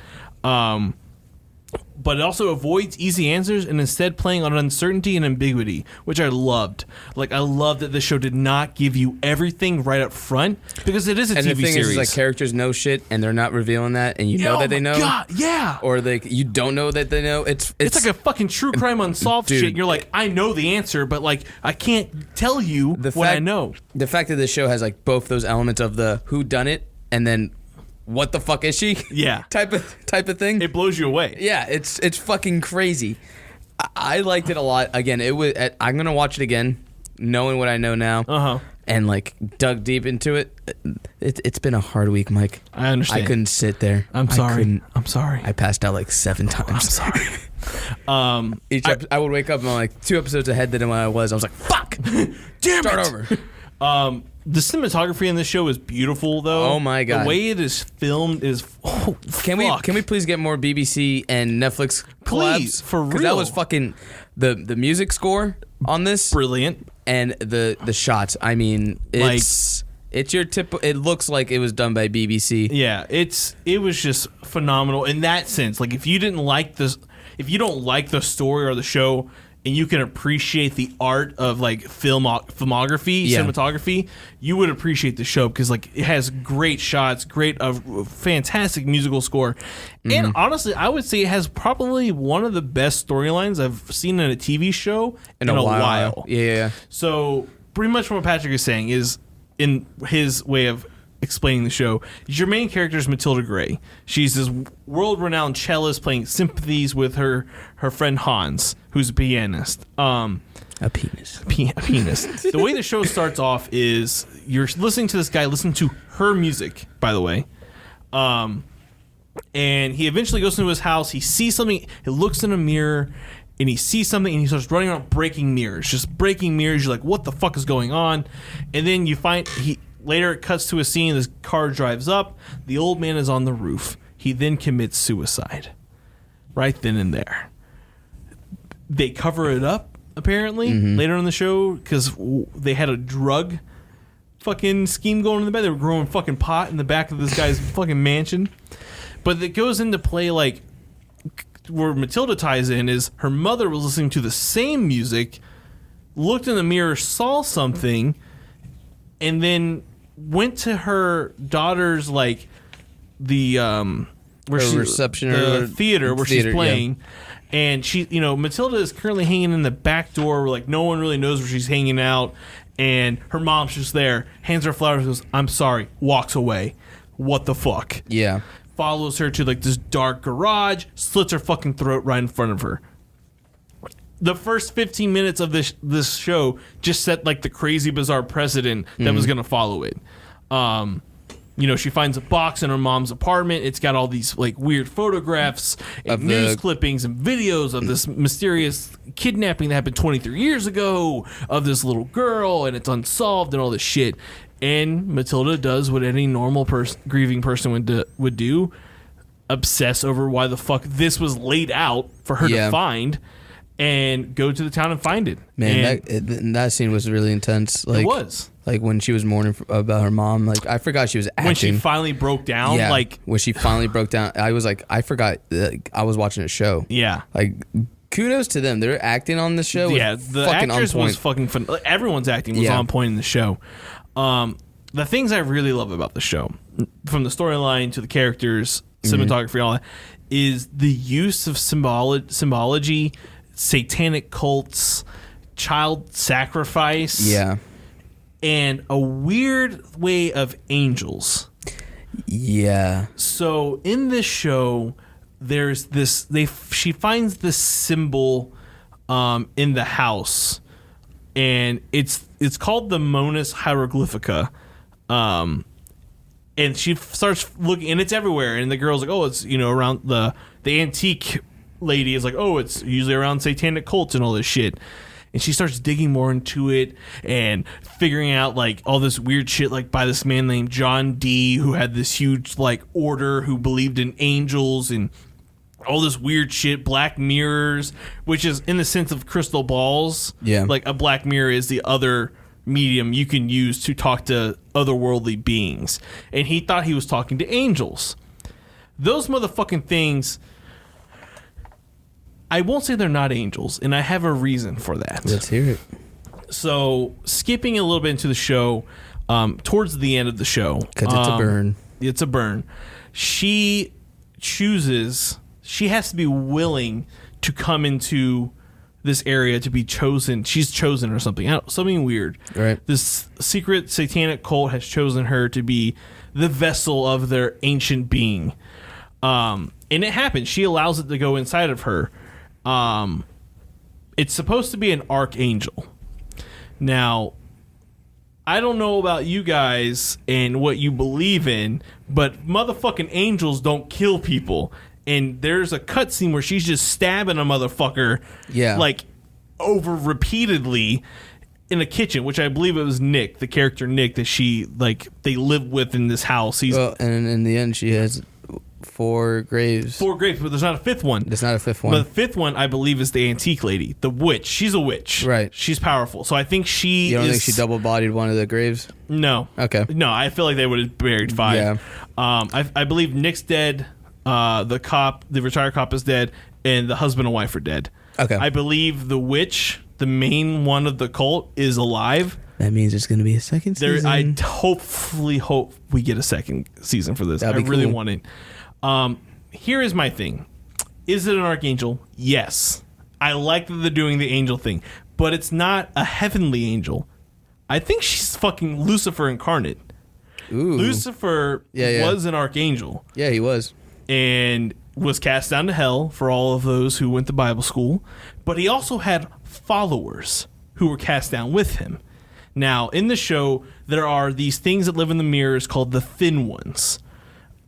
But it also avoids easy answers and instead playing on uncertainty and ambiguity, which I loved. Like, I love that the show did not give you everything right up front because it is a TV series. And the thing is, like, characters know shit and they're not revealing that, and you know that they know. God, yeah. Or like you don't know that they know. It's like a fucking true crime unsolved shit. You're like, I know the answer, but like I can't tell you what I know. The fact that this show has like both those elements of the who done it and then what the fuck is she? Yeah. type of thing. It blows you away. Yeah, it's fucking crazy. I liked it a lot. Again, I'm gonna watch it again, knowing what I know now, and like dug deep into it. It's been a hard week, Mike. I understand. I couldn't sit there. I'm sorry. I'm sorry. I passed out like 7 times. I'm sorry. I would wake up and I'm like 2 episodes ahead than I was. I was like, fuck, damn start it. Over. The cinematography in this show is beautiful, though. Oh my God! The way it is filmed is. Can we please get more BBC and Netflix collabs? Please, for real. Because that was fucking the music score on this, brilliant, and the shots. I mean, it's your tip. It looks like it was done by BBC. Yeah, it was just phenomenal in that sense. Like if you don't like the story or the show, and you can appreciate the art of like filmography, cinematography, you would appreciate the show because like it has great shots, fantastic musical score, and honestly, I would say it has probably one of the best storylines I've seen in a TV show in a while. Yeah. So pretty much what Patrick is saying is, in his way of explaining the show, your main character is Matilda Gray. She's this world-renowned cellist playing sympathies with her friend Hans, who's a pianist. A penis. A penis. The way the show starts off is you're listening to this guy listen to her music, by the way. And he eventually goes into his house. He sees something. He looks in a mirror, and he sees something, and he starts running around breaking mirrors. Just breaking mirrors. You're like, what the fuck is going on? And then you find later it cuts to a scene. This car drives up. The old man is on the roof. He then commits suicide. Right then and there. They cover it up, apparently, later in the show, because they had a drug fucking scheme going in the bed. They were growing fucking pot in the back of this guy's fucking mansion. But it goes into play, like, where Matilda ties in is her mother was listening to the same music, looked in the mirror, saw something, and then went to her daughter's, like, the reception the theater where she's playing, And she, Matilda is currently hanging in the back door where, like, no one really knows where she's hanging out. And her mom's just there, hands her flowers, goes, "I'm sorry," walks away. What the fuck? Yeah. Follows her to, like, this dark garage, slits her fucking throat right in front of her. The first 15 minutes of this show just set, like, the crazy, bizarre precedent that was going to follow it. She finds a box in her mom's apartment. It's got all these, like, weird photographs and news clippings and videos of this mysterious kidnapping that happened 23 years ago of this little girl, and it's unsolved and all this shit. And Matilda does what any normal grieving person would do, obsess over why the fuck this was laid out for her to find, and go to the town and find it. Man, that scene was really intense. Like, it was. Like, when she was mourning about her mom, like, I forgot she was acting. When she finally broke down, when she finally broke down, I was like, I forgot I was watching a show. Yeah. Like, kudos to them. They're acting on the show. Yeah, the actress was fucking fun. Everyone's acting was on point in the show. The things I really love about the show, from the storyline to the characters, cinematography, all that, is the use of symbology, satanic cults, child sacrifice. Yeah. And a weird way of angels. Yeah. So in this show, there's this. She finds this symbol in the house, and it's called the Monas Hieroglyphica. And she starts looking, and it's everywhere. And the girl's like, "Oh, it's around the antique lady is like, oh, it's usually around satanic cults and all this shit." And she starts digging more into it and figuring out, like, all this weird shit, like, by this man named John Dee, who had this huge, like, order, who believed in angels and all this weird shit, black mirrors, which is in the sense of crystal balls. Yeah. Like, a black mirror is the other medium you can use to talk to otherworldly beings. And he thought he was talking to angels. Those motherfucking things... I won't say they're not angels, and I have a reason for that. Let's hear it. So, skipping a little bit into the show, towards the end of the show. Because it's a burn. It's a burn. She has to be willing to come into this area to be chosen. She's chosen or something. Something weird. Right. This secret satanic cult has chosen her to be the vessel of their ancient being. And it happens. She allows it to go inside of her. It's supposed to be an archangel. Now, I don't know about you guys and what you believe in, but motherfucking angels don't kill people. And there's a cutscene where she's just stabbing a motherfucker, like, over repeatedly in a kitchen, which I believe it was Nick, the character Nick, that she, like, they live with in this house. Well, and in the end, she has 4 graves. 4 graves, but there's not a 5th one. There's not a 5th one. But the 5th one, I believe, is the antique lady, the witch. She's a witch. Right. She's powerful. So I think You don't think she double-bodied one of the graves? No. Okay. No, I feel like they would have buried 5. Yeah. I believe Nick's dead, the retired cop is dead, and the husband and wife are dead. Okay. I believe the witch, the main one of the cult, is alive. That means there's going to be a second season. I hopefully hope we get a second season for this. That'd be really cool. want it. Here is my thing. Is it an archangel? Yes. I like that they're doing the angel thing, but it's not a heavenly angel. I think she's fucking Lucifer incarnate. Ooh. Lucifer was an archangel. Yeah, he was. And was cast down to hell for all of those who went to Bible school, but he also had followers who were cast down with him. Now, in the show, there are these things that live in the mirrors called the Thin Ones.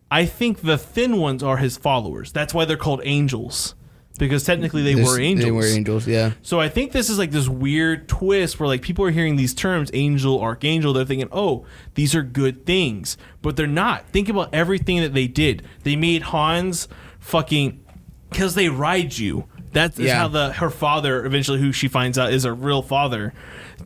I think the Thin Ones are his followers. That's why they're called angels. Because technically they were angels. They were angels, yeah. So I think this is like this weird twist where like people are hearing these terms, angel, archangel. They're thinking, oh, these are good things. But they're not. Think about everything that they did. They made Hans fucking... Because they ride you. That's how her father, eventually, who she finds out is her real father,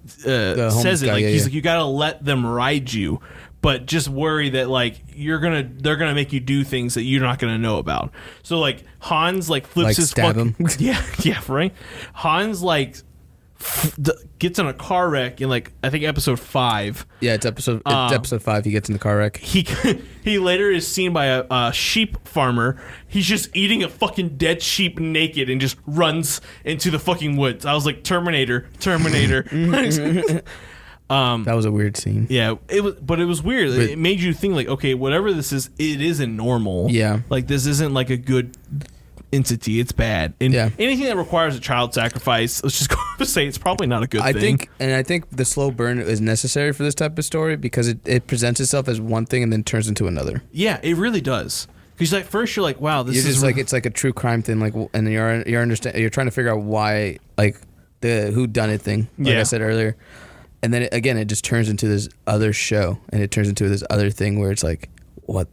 says it. Like he's like, you gotta let them ride you, but just worry that like they're gonna make you do things that you're not gonna know about. So like Hans like flips his stab him. yeah, right. Hans like gets in a car wreck in like I think episode 5. Yeah, it's episode 5. He gets in the car wreck. He later is seen by a sheep farmer. He's just eating a fucking dead sheep naked and just runs into the fucking woods. I was like, Terminator. That was a weird scene. Yeah, it was weird. It made you think like, okay, whatever this is, it isn't normal. Yeah, like this isn't like a good entity. It's bad. And anything that requires a child sacrifice, let's just go and say it's probably not a good thing. I think the slow burn is necessary for this type of story because it presents itself as one thing and then turns into another. Yeah, it really does. Because like first you're like, wow, this is just like it's like a true crime thing, like, and you're you're trying to figure out why, like the whodunit thing, like I said earlier, and then it just turns into this other show, and it turns into this other thing where it's like, what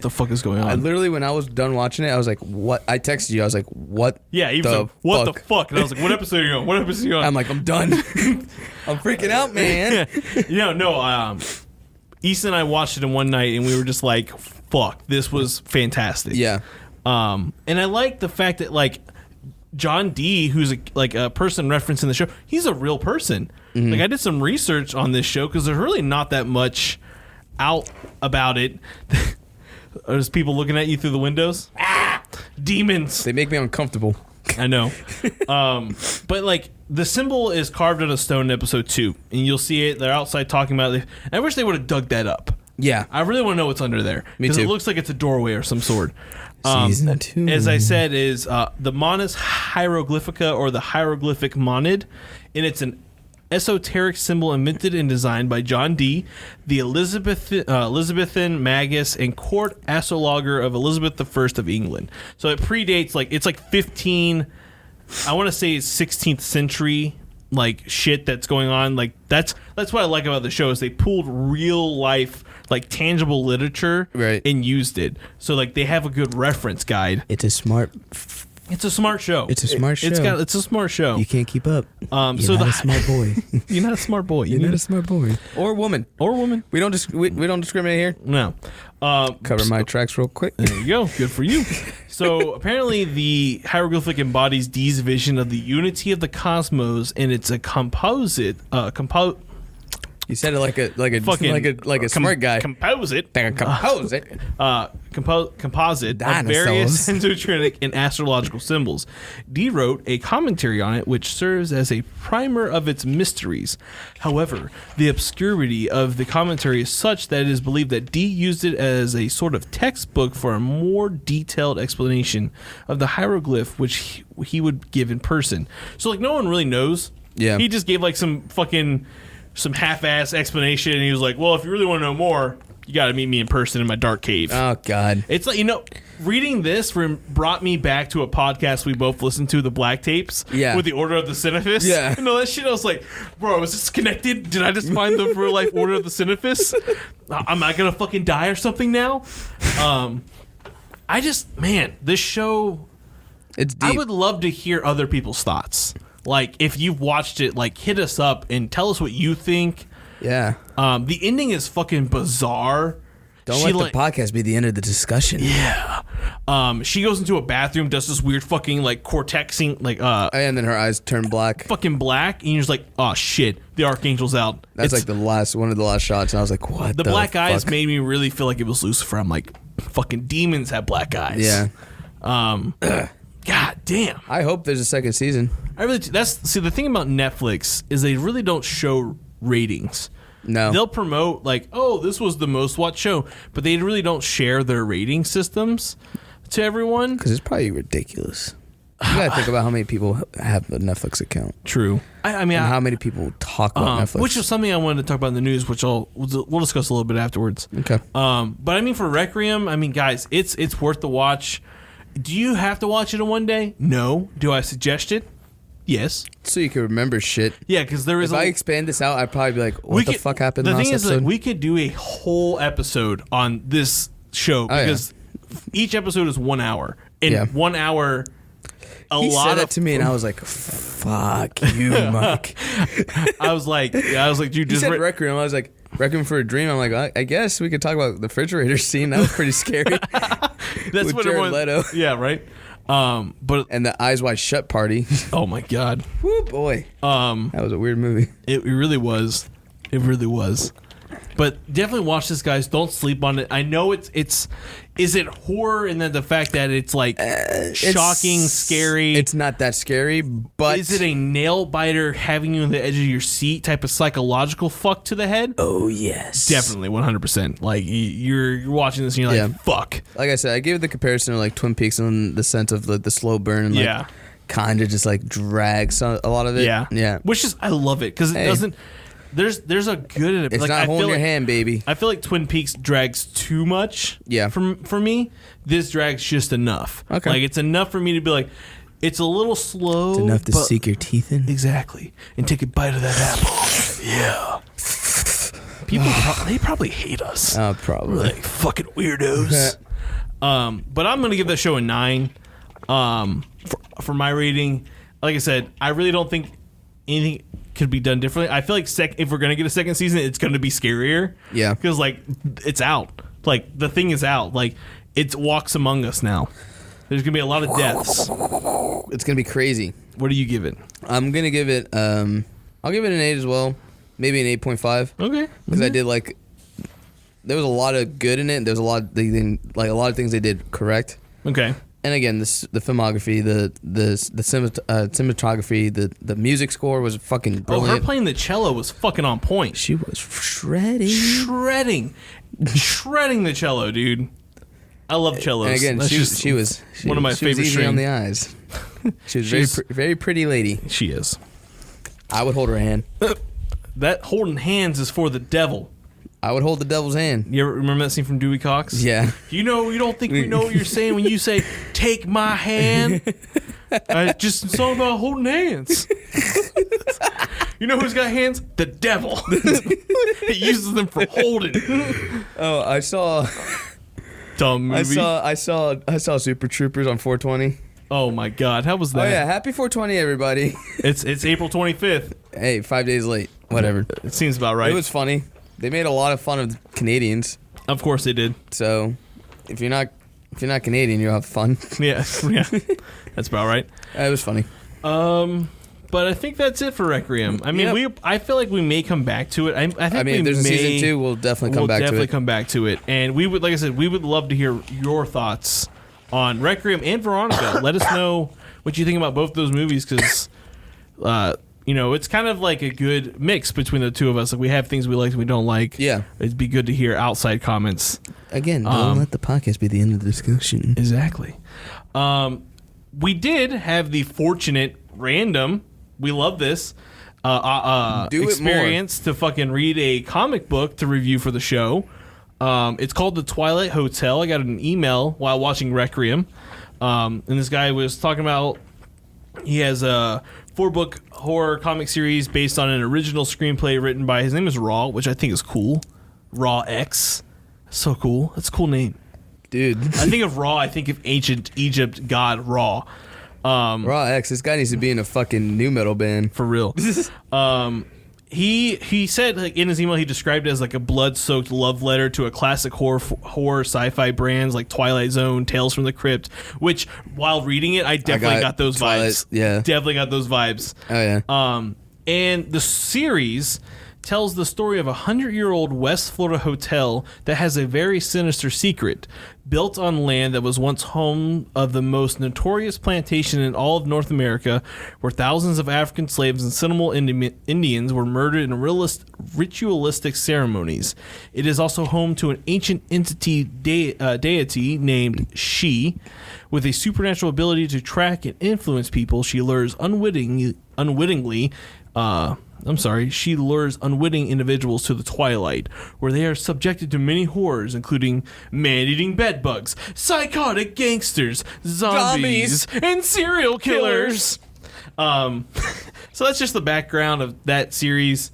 the fuck is going on? I literally, when I was done watching it, I was like, what? I texted you. I was like, what? Yeah, what the fuck? And I was like, what episode are you on? What episode are you on? I'm like, I'm done. I'm freaking out, man. Issa and I watched it in one night, and we were just like, fuck, this was fantastic. Yeah. And I like the fact that, like, John D., who's a person referenced in the show, he's a real person. Mm-hmm. Like, I did some research on this show because there's really not that much out about it. There's people looking at you through the windows. Demons. They make me uncomfortable. I know. But like the symbol is carved out of stone in episode 2, and you'll see it. They're outside talking about it. I wish they would have dug that up. Yeah. I really want to know what's under there. Me too. Because it looks like it's a doorway or some sort. Season 2. As I said, is the Monas Hieroglyphica, or the hieroglyphic monad, and it's an esoteric symbol invented and designed by John Dee, the Elizabethan magus and court astrologer of Elizabeth I of England. So it predates, like, it's like 15, I want to say it's 16th century, like, shit that's going on. Like, that's what I like about the show, is they pulled real life, like, tangible literature, right, and used it. So, like, they have a good reference guide. It's a smart show. It's a smart show. It's a smart show. You can't keep up. You're not a smart boy. You're not a smart boy. You're not a smart boy. Or woman. We don't discriminate here. No. Cover my tracks real quick. There you go. Good for you. So apparently the hieroglyphic embodies Dee's vision of the unity of the cosmos, and it's a composite. You said it like a smart guy. Composite. Composite of various endotrinic and astrological symbols. Dee wrote a commentary on it, which serves as a primer of its mysteries. However, the obscurity of the commentary is such that it is believed that Dee used it as a sort of textbook for a more detailed explanation of the hieroglyph, which he would give in person. So, like, no one really knows. Yeah. He just gave, like, some half-ass explanation, and he was like, well, if you really want to know more, you got to meet me in person in my dark cave. Oh, God. It's like, reading this brought me back to a podcast we both listened to, the Black Tapes, with the Order of the Sisyphus. Yeah. That shit, I was like, bro, is this connected? Did I just find the real-life Order of the Sisyphus? Am I going to fucking die or something now? This show, it's deep. I would love to hear other people's thoughts. Like, if you've watched it, like, hit us up and tell us what you think. Yeah. The ending is fucking bizarre. Don't let the podcast be the end of the discussion. Yeah. She goes into a bathroom, does this weird fucking, like, cortexing, like, and then her eyes turn black. Fucking black, and you're just like, oh shit, the Archangel's out. That's like one of the last shots, and I was like, what the black fuck? Eyes made me really feel like it was Lucifer. I'm like, fucking demons have black eyes. Yeah. God damn. I hope there's a second season. The thing about Netflix is they really don't show ratings. No. They'll promote, like, oh, this was the most watched show, but they really don't share their rating systems to everyone. Because it's probably ridiculous. You gotta think about how many people have a Netflix account. True. I mean, how many people talk about Netflix. Which is something I wanted to talk about in the news, which we'll discuss a little bit afterwards. Okay. But I mean, for Requiem, I mean, guys, it's worth the watch. Do you have to watch it in one day? No. Do I suggest it? Yes. So you can remember shit. Yeah, because there is. If I expand this out, I'd probably be like, what the fuck happened last episode? The thing is, like, we could do a whole episode on this show because each episode is 1 hour. In 1 hour, he said that to me, and I was like, fuck you, Mike. I was like, dude, you said Requiem. I was like, Requiem for a Dream. I'm like, I guess we could talk about the refrigerator scene. That was pretty scary. That's with what Jared Leto. Yeah, right. But And the Eyes Wide Shut party. oh my god, Woo, boy. That was a weird movie. it really was. It really was. But definitely watch this, guys. Don't sleep on it. I know it's. Is it horror and then the fact that it's like shocking, scary? It's not that scary, but is it a nail biter, having you on the edge of your seat type of psychological fuck to the head? Oh yes, Definitely, 100%. Like you're watching this and you're like, fuck. Like I said, I gave it the comparison of like Twin Peaks in the sense of the slow burn and like kind of just like drags a lot of it. Yeah. Which is, I love it because it doesn't. There's a good in it. It's like, not holding your like, hand, baby. I feel like Twin Peaks drags too much. Yeah. For me, this drags just enough. Okay. Like it's enough for me to be like, it's a little slow. It's enough to sink your teeth in. Exactly. And take a bite of that apple. Yeah. People, they probably hate us. Oh, probably. We're like fucking weirdos. But I'm gonna give that show a 9. For my rating, like I said, I really don't think anything could be done differently. I feel like if we're gonna get a second season, it's gonna be scarier. Yeah, because like it's out. Like the thing is out. Like it walks among us now. There's gonna be a lot of deaths. It's gonna be crazy. What do you give it? I'm gonna give it. I'll give it an 8 as well. Maybe an 8.5. Okay. Because I did like. There was a lot of good in it. There was a lot of things they did correct. Okay. And again, the filmography, the cinematography, the music score was fucking brilliant. Oh, her playing the cello was fucking on point. She was shredding the cello, dude. I love cellos. And again, she was one of my favorite easy on the eyes. She was very pretty lady. She is. I would hold her hand. That holding hands is for the devil. I would hold the devil's hand. You ever remember that scene from Dewey Cox? Yeah. You don't think we know what you're saying when you say, take my hand? Just a song about holding hands. You know who's got hands? The devil. He uses them for holding. Oh, I saw... Dumb movie. I saw Super Troopers on 420. Oh my god, how was that? Oh yeah, happy 420 everybody. It's April 25th. Hey, 5 days late. Whatever. It seems about right. It was funny. They made a lot of fun of Canadians. Of course they did. So, if you're not Canadian, you'll have fun. Yeah. That's about right. It was funny. But I think that's it for Requiem. I mean, I feel like we may come back to it. I think if there's a season 2, we'll definitely come back to it. And we would, like I said, we would love to hear your thoughts on Requiem and Veronica. Let us know what you think about both those movies, because it's kind of like a good mix between the two of us. Like, we have things we like and we don't like. Yeah. It'd be good to hear outside comments. Again, don't let the podcast be the end of the discussion. Exactly. We did have the fortunate random, we love this, experience to fucking read a comic book to review for the show. It's called The Twilight Hotel. I got an email while watching Requiem. And this guy was talking about, he has a 4-book horror comic series based on an original screenplay written by, his name is Raw, which I think is cool. Raw X. So cool. That's a cool name. Dude. I think of Raw, I think of ancient Egypt god Raw. Raw X, this guy needs to be in a fucking new metal band. For real. He said, like, in his email, he described it as like a blood-soaked love letter to a classic horror sci-fi brands like Twilight Zone, Tales from the Crypt, which, while reading it, I definitely got those vibes. Yeah. Definitely got those vibes. Oh, yeah. And the series tells the story of a 100-year-old West Florida hotel that has a very sinister secret. Built on land that was once home of the most notorious plantation in all of North America, where thousands of African slaves and Seminole Indians were murdered in ritualistic ceremonies. It is also home to an ancient entity deity named She. With a supernatural ability to track and influence people, she lures unwitting individuals to the twilight, where they are subjected to many horrors, including man-eating bedbugs, psychotic gangsters, zombies, and serial killers. So that's just the background of that series.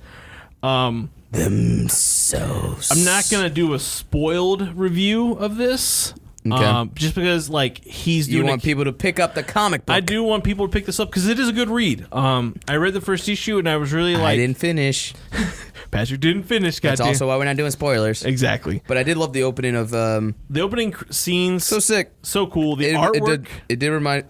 I'm not gonna do a spoiled review of this. Okay. Just because, like, you want people to pick up the comic book. I do want people to pick this up because it is a good read. I read the first issue and I was really like, I didn't finish. Patrick didn't finish. That's also why we're not doing spoilers. Exactly. But I did love the opening of the opening scenes. So sick, so cool. The artwork. It did remind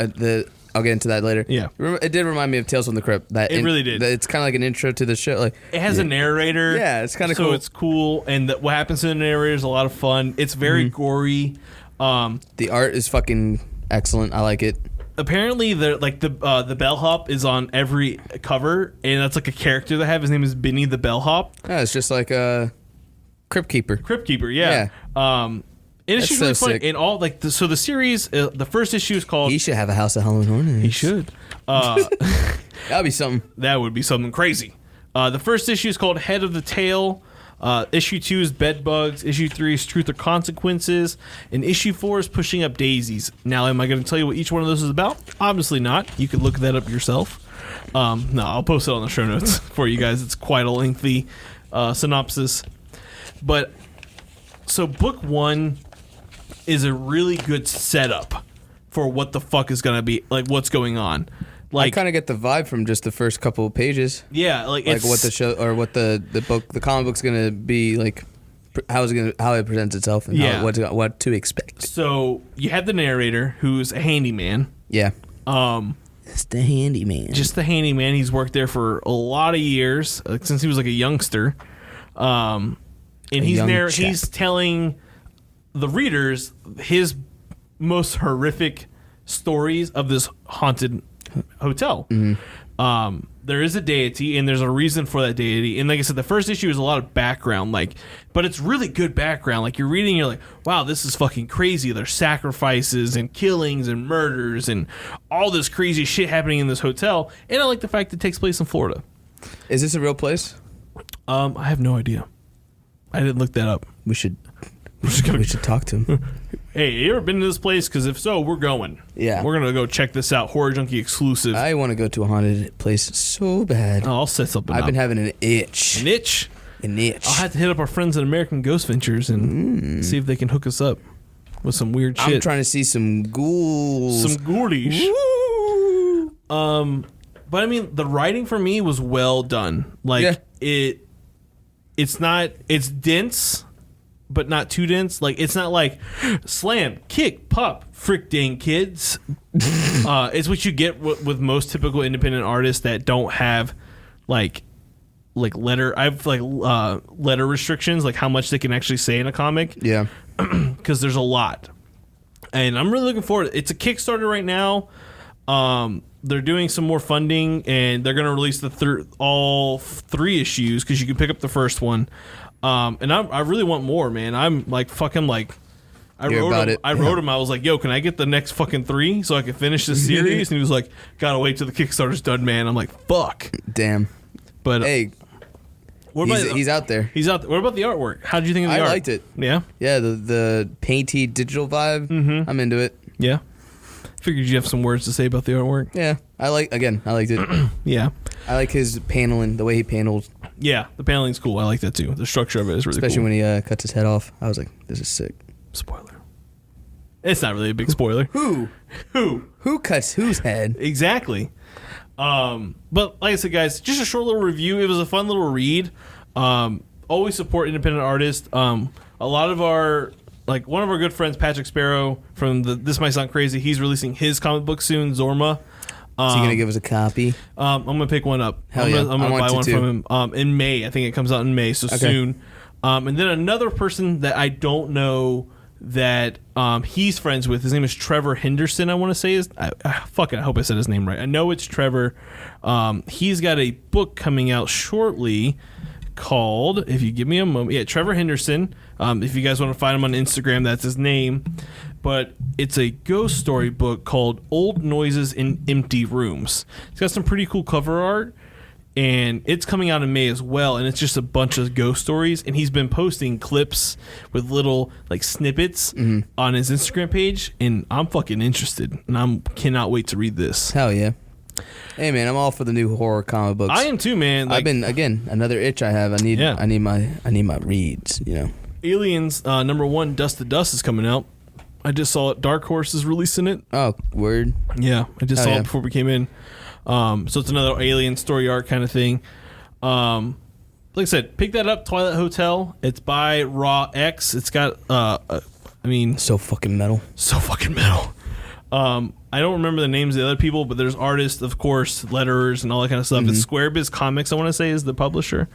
I'll get into that later. Yeah, it did remind me of Tales from the Crypt. It really did. It's kind of like an intro to the show. Like it has a narrator. Yeah, it's kind of cool. So it's cool, and what happens to the narrator is a lot of fun. It's very gory. The art is fucking excellent. I like it. Apparently, the bellhop is on every cover, and that's like a character they have. His name is Benny the bellhop. Yeah, it's just like a Crypt Keeper. Crypt Keeper, yeah. And it's just really fun. And all so the series, the first issue is called. He should have a House of Halloween Horrors. He should. That'd be something. That would be something crazy. The first issue is called Head of the Tail. Issue 2 is Bed Bugs. Issue 3 is Truth or Consequences. And issue 4 is Pushing Up Daisies. Now, am I going to tell you what each one of those is about? Obviously not. You could look that up yourself. No, I'll post it on the show notes for you guys. It's quite a lengthy synopsis. But so book 1 is a really good setup for what the fuck is going to be, like what's going on. Like, I kind of get the vibe from just the first couple of pages. Yeah, like what the show or what the book, the comic book's gonna be like, how it presents itself, and what to expect. So you have the narrator who's a handyman. Yeah. It's the handyman. Just the handyman. He's worked there for a lot of years, since he was like a youngster. And he's telling the readers his most horrific stories of this haunted hotel. Mm-hmm. There is a deity, and there's a reason for that deity. And like I said, the first issue is a lot of background, but it's really good background. Like you're reading, you're like, wow, this is fucking crazy. There's sacrifices and killings and murders and all this crazy shit happening in this hotel. And I like the fact that it takes place in Florida. Is this a real place? I have no idea. I didn't look that up. We should talk to him. Hey, you ever been to this place? Because if so, we're going. Yeah. We're going to go check this out. Horror Junkie exclusive. I want to go to a haunted place so bad. Oh, I'll set something up. I've been having an itch. An itch? An itch. I'll have to hit up our friends at American Ghost Ventures and see if they can hook us up with some weird shit. I'm trying to see some ghouls. Some ghoulies. But I mean, the writing for me was well done. It's dense, but not too dense. Like, it's not like slam, kick, pop, frick dang kids. It's what you get with most typical independent artists that don't have letter restrictions, like how much they can actually say in a comic. Yeah. Because there's a lot. And I'm really looking forward. It's a Kickstarter right now. They're doing some more funding, and they're going to release all 3 issues, because you can pick up the first one. And I really want more, man. I'm like fucking like, I wrote him. I was like, yo, can I get the next fucking 3 so I can finish this series? And he was like, gotta wait till the Kickstarter's done, man. I'm like, fuck. Damn. But hey, he's out there. He's out there. What about the artwork? How did you think of the art? I liked it. Yeah? Yeah, the painty digital vibe. Mm-hmm. I'm into it. Yeah. Figured you have some words to say about the artwork. Yeah. I liked it. Yeah. I like his paneling, the way he panels. Yeah, the paneling's cool. I like that too. The structure of it is really cool. Especially when he cuts his head off. I was like, this is sick. Spoiler. It's not really a big spoiler. Who cuts whose head? Exactly. But like I said, guys, just a short little review. It was a fun little read. Always support independent artists. A lot of our, one of our good friends, Patrick Sparrow from This Might Sound Crazy, he's releasing his comic book soon, Zorma. Is he gonna give us a copy? I'm gonna pick one up. Hell yeah. I'm gonna buy one from him in May. I think it comes out in May, so soon. And then another person that I don't know that he's friends with. His name is Trevor Henderson. I want to say I hope I said his name right. I know it's Trevor. He's got a book coming out shortly called, if you give me a moment, Trevor Henderson. If you guys want to find him on Instagram, that's his name. But it's a ghost story book called Old Noises in Empty Rooms. It's got some pretty cool cover art, and it's coming out in May as well, and it's just a bunch of ghost stories, and he's been posting clips with little snippets on his Instagram page, and I'm fucking interested, and I cannot wait to read this. Hell yeah. Hey man, I'm all for the new horror comic books. I am too, man. I've been, again, another itch I have. I need my reads, Aliens #1 Dust to Dust is coming out. I just saw it. Dark Horse is releasing it. Oh, word. Yeah, I just saw it before we came in. So it's another alien story arc kind of thing. like I said, pick that up. Twilight Hotel. It's by Raw X. It's got so fucking metal. So fucking metal. I don't remember the names of the other people, but there's artists, of course, letterers, and all that kind of stuff. It's Square Biz Comics, I want to say, is the publisher.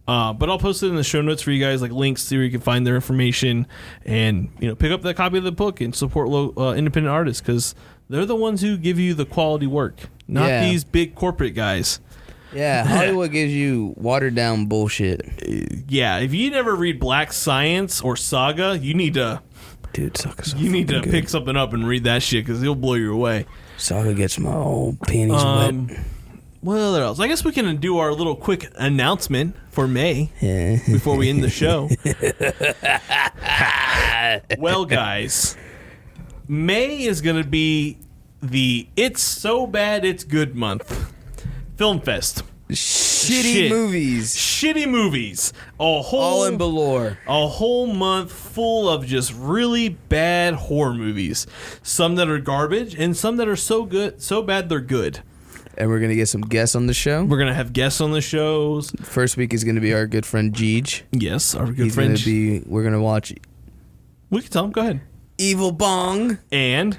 But I'll post it in the show notes for you guys, like links to where you can find their information, and pick up that copy of the book and support independent artists, because they're the ones who give you the quality work, not these big corporate guys. Yeah, Hollywood gives you watered down bullshit. Yeah, if you never read Black Science or Saga, you need to. Dude, Saga's so you need to good. pick something up and read that shit, because it'll blow you away. Saga gets my old panties wet. What else? I guess we can do our little quick announcement for May before we end the show. Well, guys, May is going to be the It's So Bad It's Good month. Film Fest. Shitty movies. All in galore. A whole month full of just really bad horror movies. Some that are garbage and some that are so bad they're good. And we're going to get some guests on the show. We're going to have guests on the shows. First week is going to be our good friend Jeej. Yes, our good friend. We're going to watch. We can tell him. Go ahead. Evil Bong. And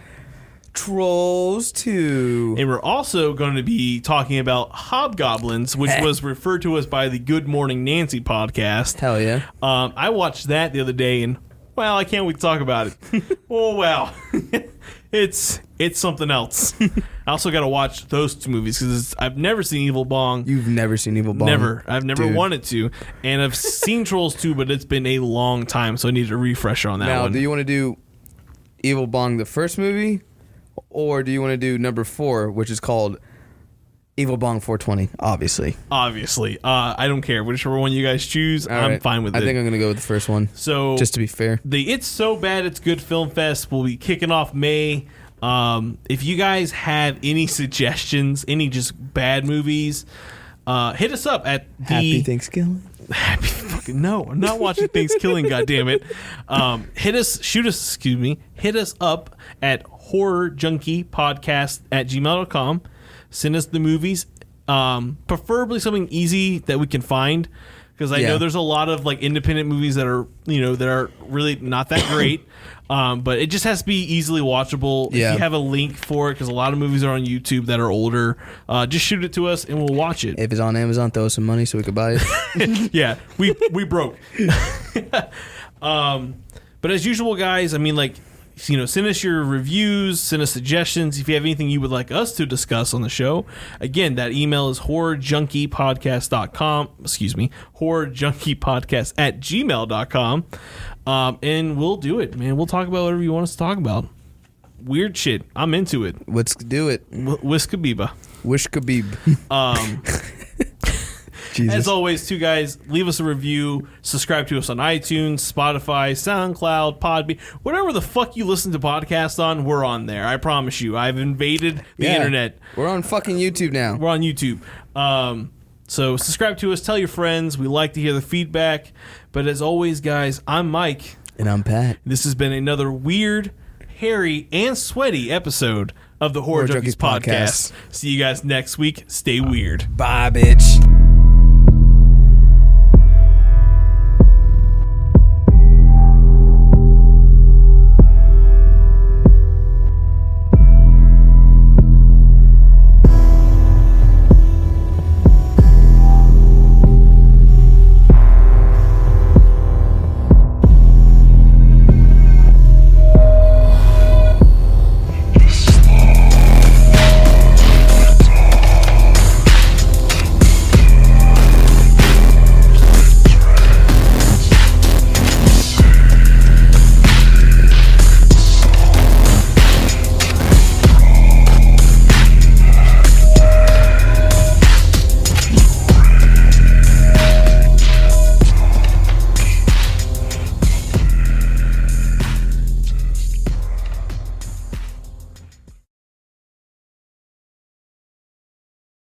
Trolls 2. And we're also going to be talking about Hobgoblins, which was referred to us by the Good Morning Nancy podcast. Hell yeah. I watched that the other day, and, well, I can't wait to talk about it. Oh, wow. It's something else. I also got to watch those two movies, because I've never seen Evil Bong. You've never seen Evil Bong? Never. I've never wanted to. And I've seen Trolls 2, but it's been a long time, so I need a refresher on that one. Now, do you want to do Evil Bong the first movie? Or do you want to do number 4, which is called Evil Bong 420? Obviously. I don't care. Whichever one you guys choose, I'm fine with it. I think I'm going to go with the first one. So, just to be fair. The It's So Bad It's Good Film Fest will be kicking off May. If you guys have any suggestions, any just bad movies, hit us up at the... Happy Thanksgiving. Happy fucking... No, I'm not watching Thanksgiving, goddammit. Hit us up at horrorjunkiepodcast@gmail.com. Send us the movies, preferably something easy that we can find, because I know there's a lot of like independent movies that are really not that great, but it just has to be easily watchable. If you have a link for it, because a lot of movies are on YouTube that are older, just shoot it to us and we'll watch it. If it's on Amazon, throw us some money so we could buy it. Yeah, we broke. But as usual, guys, I mean, like, send us your reviews, send us suggestions. If you have anything you would like us to discuss on the show, again, that email is horrorjunkiepodcast.com. horrorjunkiepodcast@gmail.com. And we'll do it, man. We'll talk about whatever you want us to talk about. Weird shit. I'm into it. Let's do it. Whiskabiba. Wish Khabib. As always, too, guys, leave us a review. Subscribe to us on iTunes, Spotify, SoundCloud, Podbean. Whatever the fuck you listen to podcasts on, we're on there. I promise you. I've invaded the internet. We're on fucking YouTube now. We're on YouTube. So subscribe to us. Tell your friends. We like to hear the feedback. But as always, guys, I'm Mike. And I'm Pat. This has been another weird, hairy, and sweaty episode of the Horror Junkies podcast. See you guys next week. Stay weird. Bye, bitch.